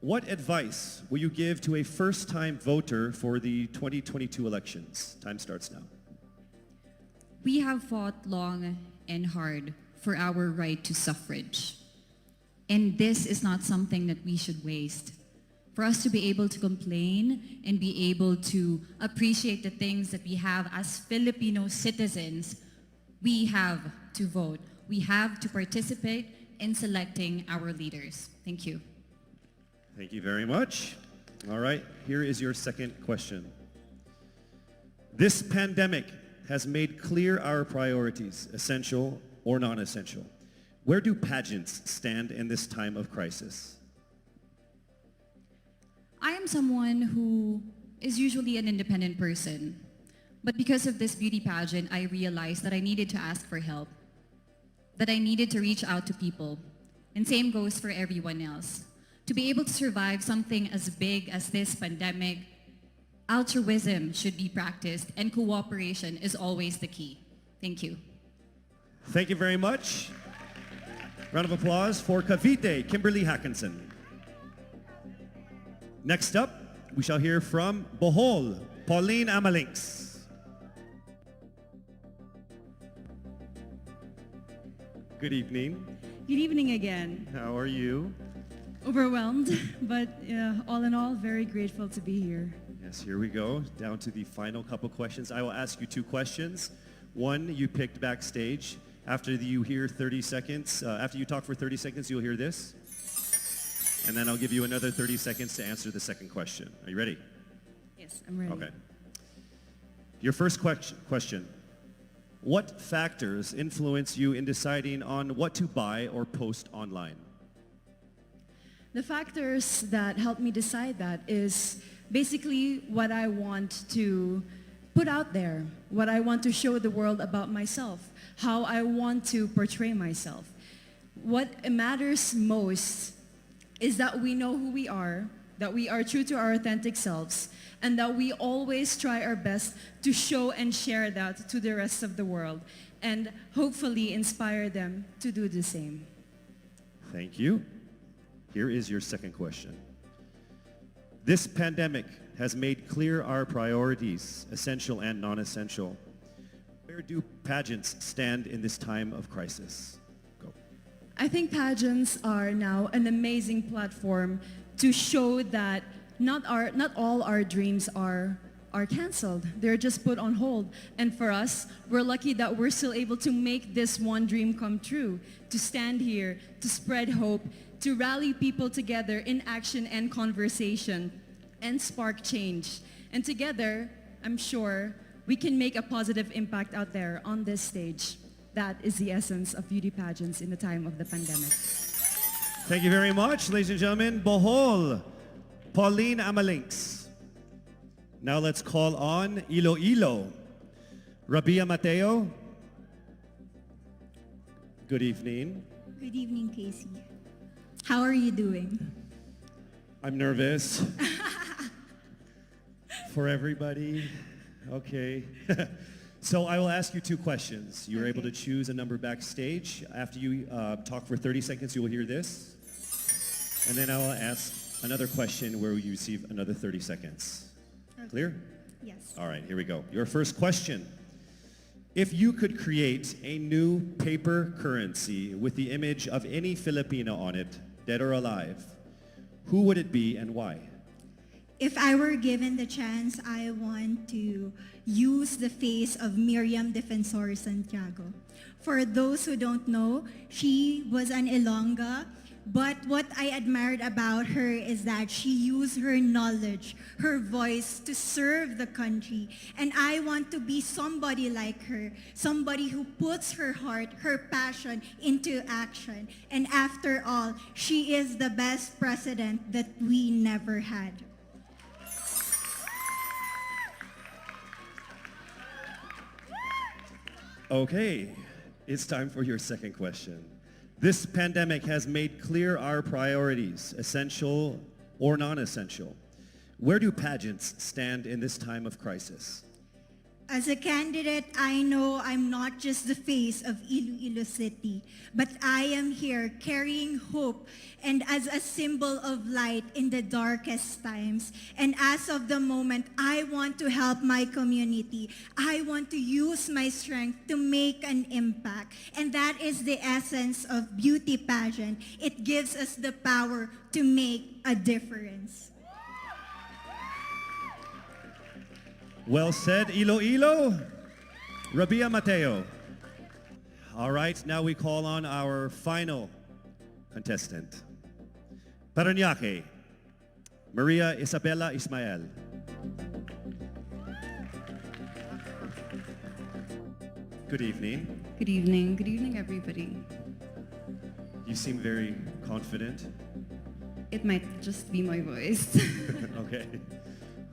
What advice will you give to a first-time voter for the 2022 elections? Time starts now. We have fought long and hard for our right to suffrage. And this is not something that we should waste. For us to be able to complain and be able to appreciate the things that we have as Filipino citizens, we have to vote. We have to participate in selecting our leaders. Thank you. Thank you very much. All right, here is your second question. This pandemic has made clear our priorities, essential or non-essential. Where do pageants stand in this time of crisis? I am someone who is usually an independent person. But because of this beauty pageant, I realized that I needed to ask for help, that I needed to reach out to people. And same goes for everyone else. To be able to survive something as big as this pandemic, altruism should be practiced and cooperation is always the key. Thank you. Thank you very much. Round of applause for Cavite, Kimberly Hackinson. Next up, we shall hear from Bohol, Pauline Amalinks. Good evening. Good evening again. How are you? Overwhelmed, but all in all, very grateful to be here. Yes, here we go. Down to the final couple questions. I will ask you 2 questions. One, you picked backstage. After you hear 30 seconds, after you talk for 30 seconds, you'll hear this. And then I'll give you another 30 seconds to answer the second question. Are you ready? Yes, I'm ready. Okay. Your first question. What factors influence you in deciding on what to buy or post online? The factors that help me decide that is basically what I want to put out there, what I want to show the world about myself, how I want to portray myself. What matters most is that we know who we are, that we are true to our authentic selves, and that we always try our best to show and share that to the rest of the world, and hopefully inspire them to do the same. Thank you. Here is your second question. This pandemic has made clear our priorities, essential and non-essential. Where do pageants stand in this time of crisis? Go. I think pageants are now an amazing platform to show that not all our dreams are canceled. They're just put on hold. And for us, we're lucky that we're still able to make this one dream come true, to stand here, to spread hope, to rally people together in action and conversation, and spark change. And together, I'm sure, we can make a positive impact out there on this stage. That is the essence of beauty pageants in the time of the pandemic. Thank you very much, ladies and gentlemen. Bohol, Pauline Amalinks. Now let's call on Iloilo, Rabiya Mateo. Good evening. Good evening, Casey. How are you doing? I'm nervous. For everybody. Okay. So I will ask you 2 questions. You're able to choose a number backstage. After you talk for 30 seconds, you will hear this. And then I will ask another question where you receive another 30 seconds. Okay. Clear? Yes. All right, here we go. Your first question. If you could create a new paper currency with the image of any Filipino on it, dead or alive, who would it be and why? If I were given the chance, I want to use the face of Miriam Defensor Santiago. For those who don't know, she was an Ilongga, but what I admired about her is that she used her knowledge, her voice to serve the country. And I want to be somebody like her, somebody who puts her heart, her passion into action. And after all, she is the best president that we never had. Okay, it's time for your second question. This pandemic has made clear our priorities, essential or non-essential. Where do pageants stand in this time of crisis? As a candidate, I know I'm not just the face of Iloilo City, but I am here carrying hope and as a symbol of light in the darkest times. And as of the moment, I want to help my community. I want to use my strength to make an impact. And that is the essence of beauty pageant. It gives us the power to make a difference. Well said, Iloilo. Rabiya Mateo. All right, now we call on our final contestant. Parañaque, Maria Isabella Ismael. Good evening. Good evening. Good evening, everybody. You seem very confident. It might just be my voice. Okay.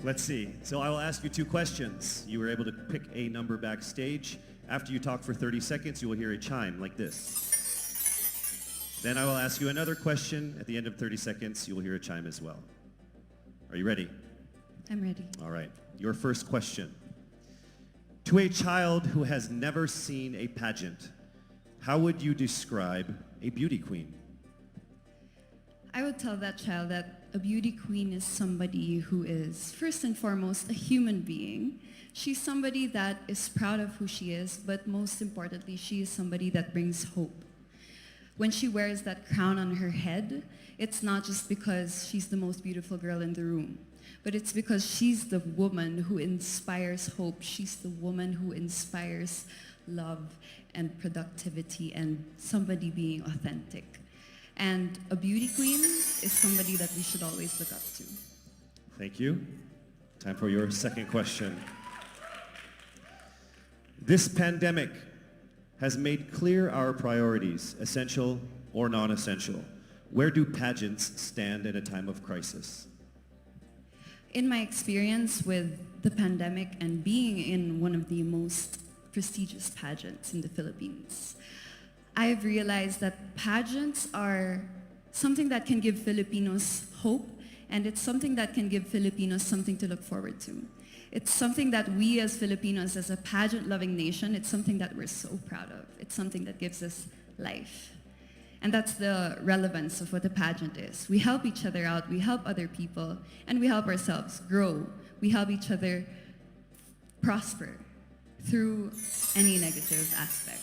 Let's see. So I will ask you 2 questions. You were able to pick a number backstage. After you talk for 30 seconds, you will hear a chime like this. Then I will ask you another question. At the end of 30 seconds, you will hear a chime as well. Are you ready? I'm ready. All right. Your first question. To a child who has never seen a pageant, how would you describe a beauty queen? I would tell that child that a beauty queen is somebody who is, first and foremost, a human being. She's somebody that is proud of who she is, but most importantly, she is somebody that brings hope. When she wears that crown on her head, it's not just because she's the most beautiful girl in the room, but it's because she's the woman who inspires hope. She's the woman who inspires love and productivity and somebody being authentic. And a beauty queen is somebody that we should always look up to. Thank you. Time for your second question. This pandemic has made clear our priorities, essential or non-essential. Where do pageants stand in a time of crisis? In my experience with the pandemic and being in one of the most prestigious pageants in the Philippines, I've realized that pageants are something that can give Filipinos hope, and it's something that can give Filipinos something to look forward to. It's something that we as Filipinos, as a pageant-loving nation, it's something that we're so proud of. It's something that gives us life. And that's the relevance of what a pageant is. We help each other out, we help other people, and we help ourselves grow. We help each other prosper through any negative aspect.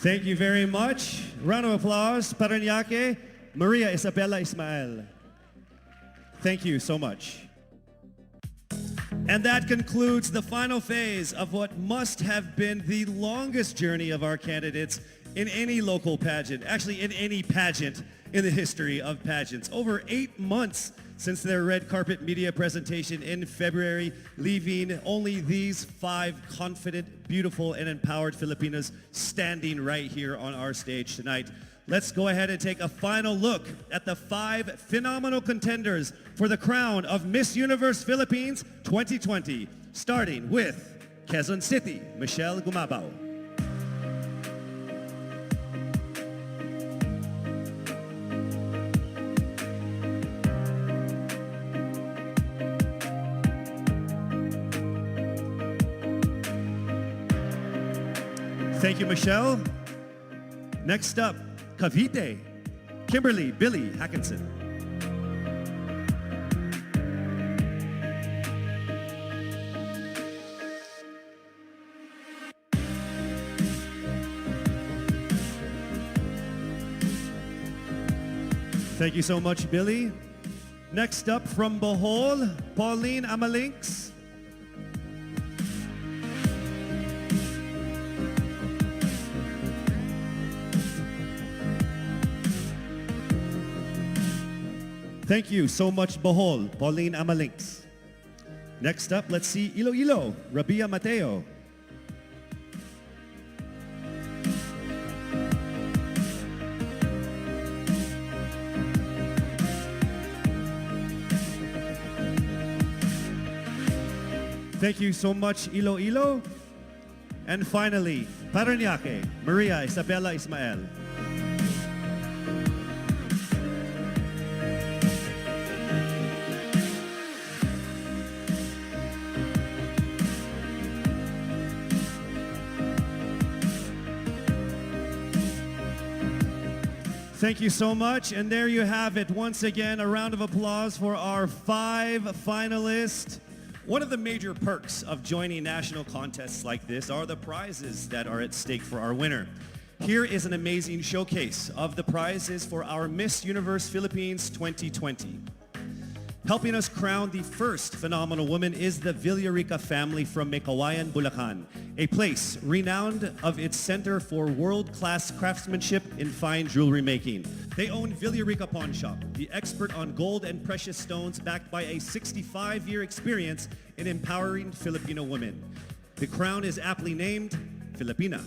Thank you very much. Round of applause, Paranaque, Maria Isabella Ismael. Thank you so much. And that concludes the final phase of what must have been the longest journey of our candidates in any local pageant, actually in any pageant in the history of pageants. Over 8 months since their red carpet media presentation in February, leaving only these 5 confident, beautiful, and empowered Filipinas standing right here on our stage tonight. Let's go ahead and take a final look at the 5 phenomenal contenders for the crown of Miss Universe Philippines 2020, starting with Quezon City, Michelle Gumabao. Thank you, Michelle. Next up, Cavite, Kimberly Billy Hackinson. Thank you so much, Billy. Next up from Bohol, Pauline Amalinks. Thank you so much, Bohol, Pauline Amalinks. Next up, let's see Iloilo, Rabiya Mateo. Thank you so much, Iloilo. And finally, Paranaque, Maria Isabella Ismael. Thank you so much. And there you have it. Once again, a round of applause for our 5 finalists. One of the major perks of joining national contests like this are the prizes that are at stake for our winner. Here is an amazing showcase of the prizes for our Miss Universe Philippines 2020. Helping us crown the first phenomenal woman is the Villarica family from Mekawayan, Bulacan, a place renowned of its center for world-class craftsmanship in fine jewelry making. They own Villarica Pawn Shop, the expert on gold and precious stones, backed by a 65-year experience in empowering Filipino women. The crown is aptly named Filipina.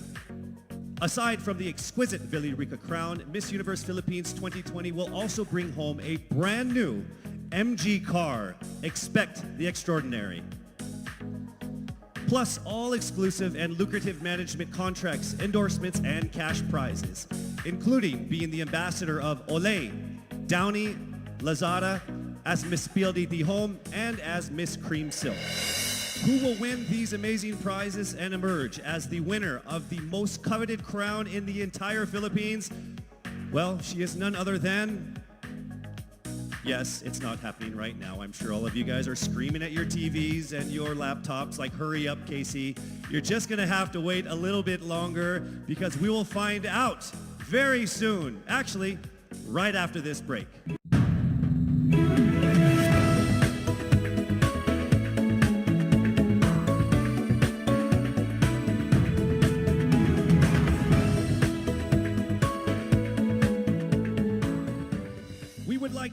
Aside from the exquisite Villarica crown, Miss Universe Philippines 2020 will also bring home a brand new MG car. Expect the extraordinary. Plus all exclusive and lucrative management contracts, endorsements, and cash prizes, including being the ambassador of Olay, Downy, Lazada, as Miss PLDT Home, and as Miss Cream Silk. Who will win these amazing prizes and emerge as the winner of the most coveted crown in the entire Philippines? Well, she is none other than... Yes, it's not happening right now. I'm sure all of you guys are screaming at your TVs and your laptops like, hurry up, Casey. You're just going to have to wait a little bit longer because we will find out very soon. Actually, right after this break.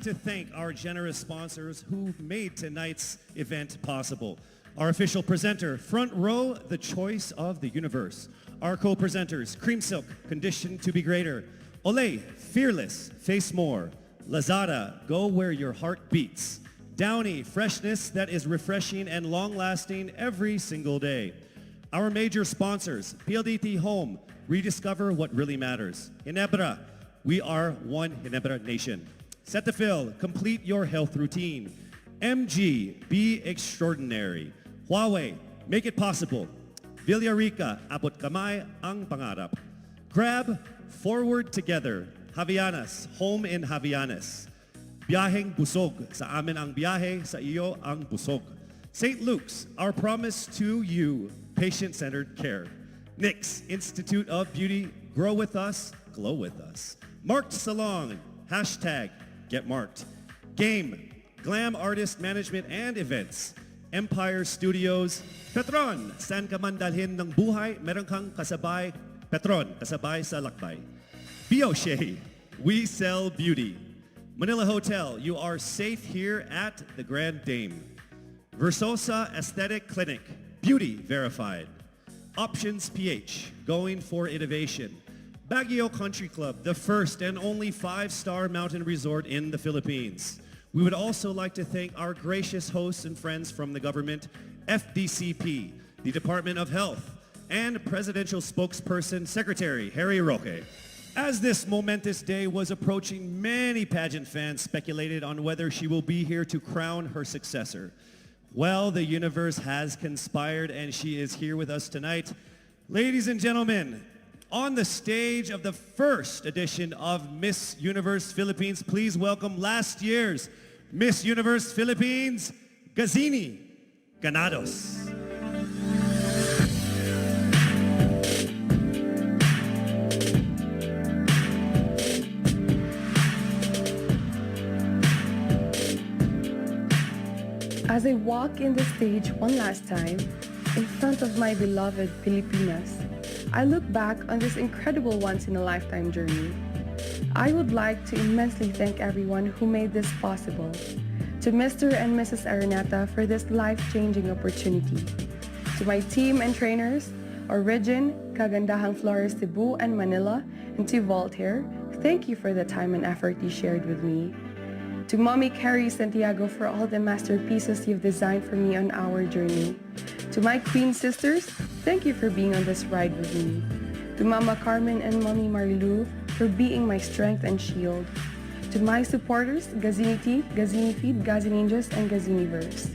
To thank our generous sponsors who made tonight's event possible. Our official presenter, Front Row, the choice of the universe. Our co-presenters, Cream Silk, Conditioned to be Greater. Olay, Fearless, Face More. Lazada, Go Where Your Heart Beats. Downy, freshness that is refreshing and long-lasting every single day. Our major sponsors, PLDT Home, rediscover what really matters. Ginebra, we are one Ginebra nation. Cetaphil, complete your health routine. MG, be extraordinary. Huawei, make it possible. Villarica, abot kamay ang pangarap. Grab, forward together. Javianas, home in Javianas. Biyaheng busog, sa amin ang biyahe, sa iyo ang busog. St. Luke's, our promise to you, patient-centered care. NYX, Institute of Beauty, grow with us, glow with us. Marked Salon, hashtag, Get Marked. Game, Glam Artist Management and Events. Empire Studios. Petron, saan ka man dalhin ng buhay, meron kang kasabay. Petron, kasabay sa lakbay. Bioshea, we sell beauty. Manila Hotel, you are safe here at the Grand Dame. Versosa Aesthetic Clinic, beauty verified. Options PH, going for innovation. Baguio Country Club, the first and only 5-star mountain resort in the Philippines. We would also like to thank our gracious hosts and friends from the government, FDCP, the Department of Health, and Presidential Spokesperson Secretary Harry Roque. As this momentous day was approaching, many pageant fans speculated on whether she will be here to crown her successor. Well, the universe has conspired and she is here with us tonight. Ladies and gentlemen, on the stage of the first edition of Miss Universe Philippines, please welcome last year's Miss Universe Philippines, Gazini Ganados. As I walk in the stage one last time, in front of my beloved Filipinas, I look back on this incredible once-in-a-lifetime journey. I would like to immensely thank everyone who made this possible. To Mr. and Mrs. Araneta for this life-changing opportunity. To my team and trainers, Origin, Kagandahang Flores Cebu and Manila, and to Voltaire, thank you for the time and effort you shared with me. To Mommy Carrie Santiago for all the masterpieces you've designed for me on our journey. To my Queen sisters, thank you for being on this ride with me. To Mama Carmen and Mommy Marilu for being my strength and shield. To my supporters, Gazini Tea, Gazini Feed, Gazini Ninjas, and Gaziniverse.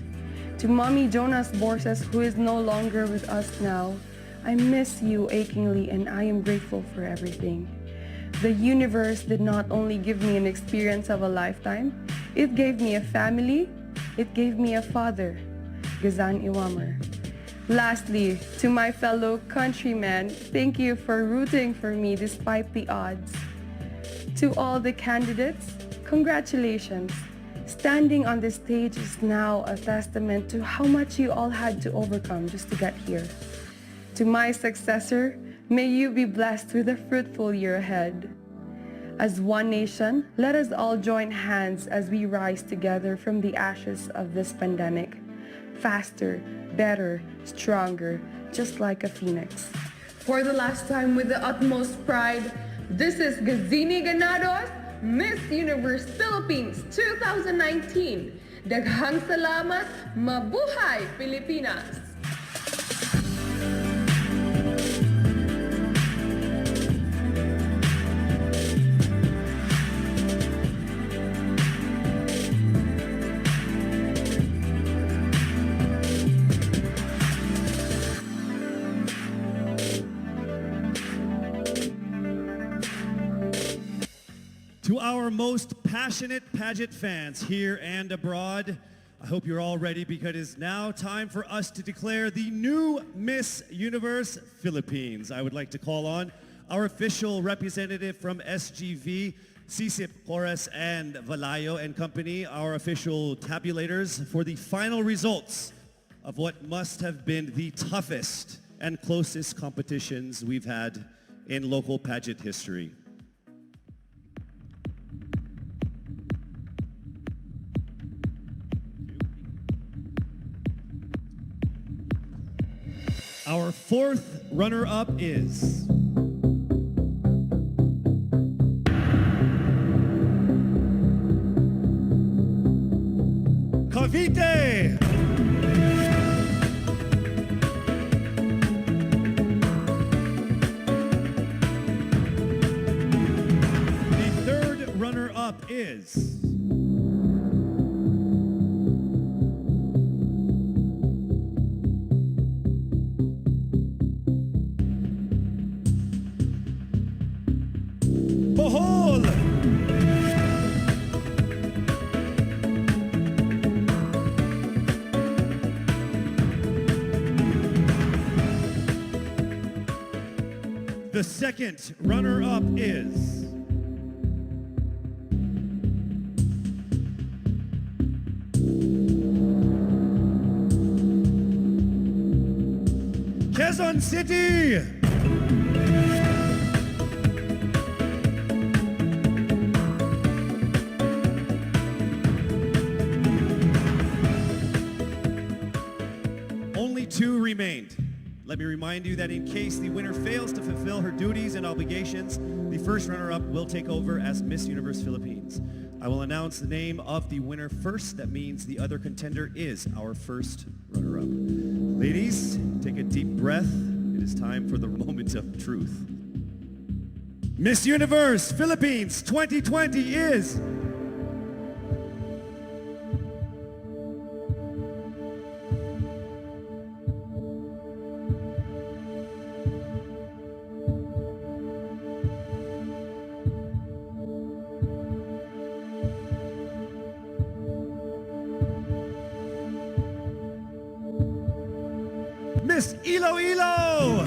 To Mommy Jonas Borses, who is no longer with us now, I miss you achingly and I am grateful for everything. The universe did not only give me an experience of a lifetime, it gave me a family, it gave me a father, Gazan Iwamer. Lastly, to my fellow countrymen, thank you for rooting for me despite the odds. To all the candidates, congratulations. Standing on this stage is now a testament to how much you all had to overcome just to get here. To my successor, may you be blessed with a fruitful year ahead. As one nation, let us all join hands as we rise together from the ashes of this pandemic. Faster, better, stronger, just like a phoenix. For the last time with the utmost pride, this is Gazini Ganados, Miss Universe Philippines 2019. Daghang salamat, mabuhay Pilipinas! our most passionate pageant fans here and abroad, I hope you're all ready because it is now time for us to declare the new Miss Universe Philippines. I would like to call on our official representative from SGV, Sisip, Porras, and Valayo and Company, our official tabulators for the final results of what must have been the toughest and closest competitions we've had in local pageant history. Our fourth runner-up is Cavite. The third runner-up is Bohol. The second runner-up is Quezon City. Only two remained. Let me remind you that in case the winner fails to fulfill her duties and obligations, the first runner-up will take over as Miss Universe Philippines. I will announce the name of the winner first. That means the other contender is our first runner-up. Ladies, take a deep breath. It is time for the moment of truth. Miss Universe Philippines 2020 is Miss Iloilo.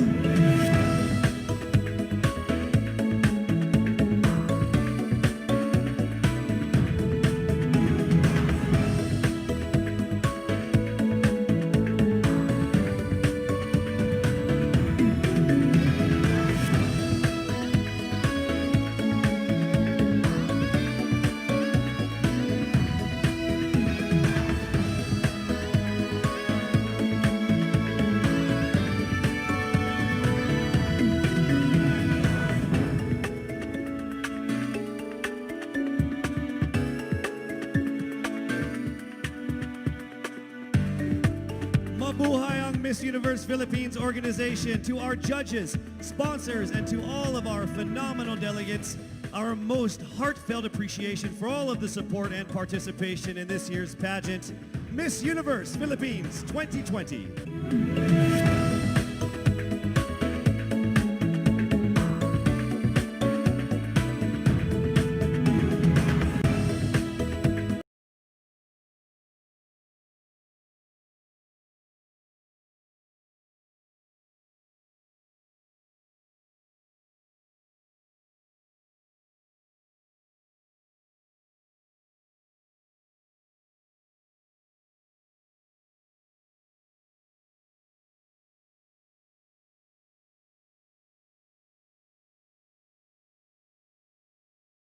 Mabuhay ang Miss Universe Philippines organization. To our judges, sponsors, and to all of our phenomenal delegates, our most heartfelt appreciation for all of the support and participation in this year's pageant, Miss Universe Philippines 2020.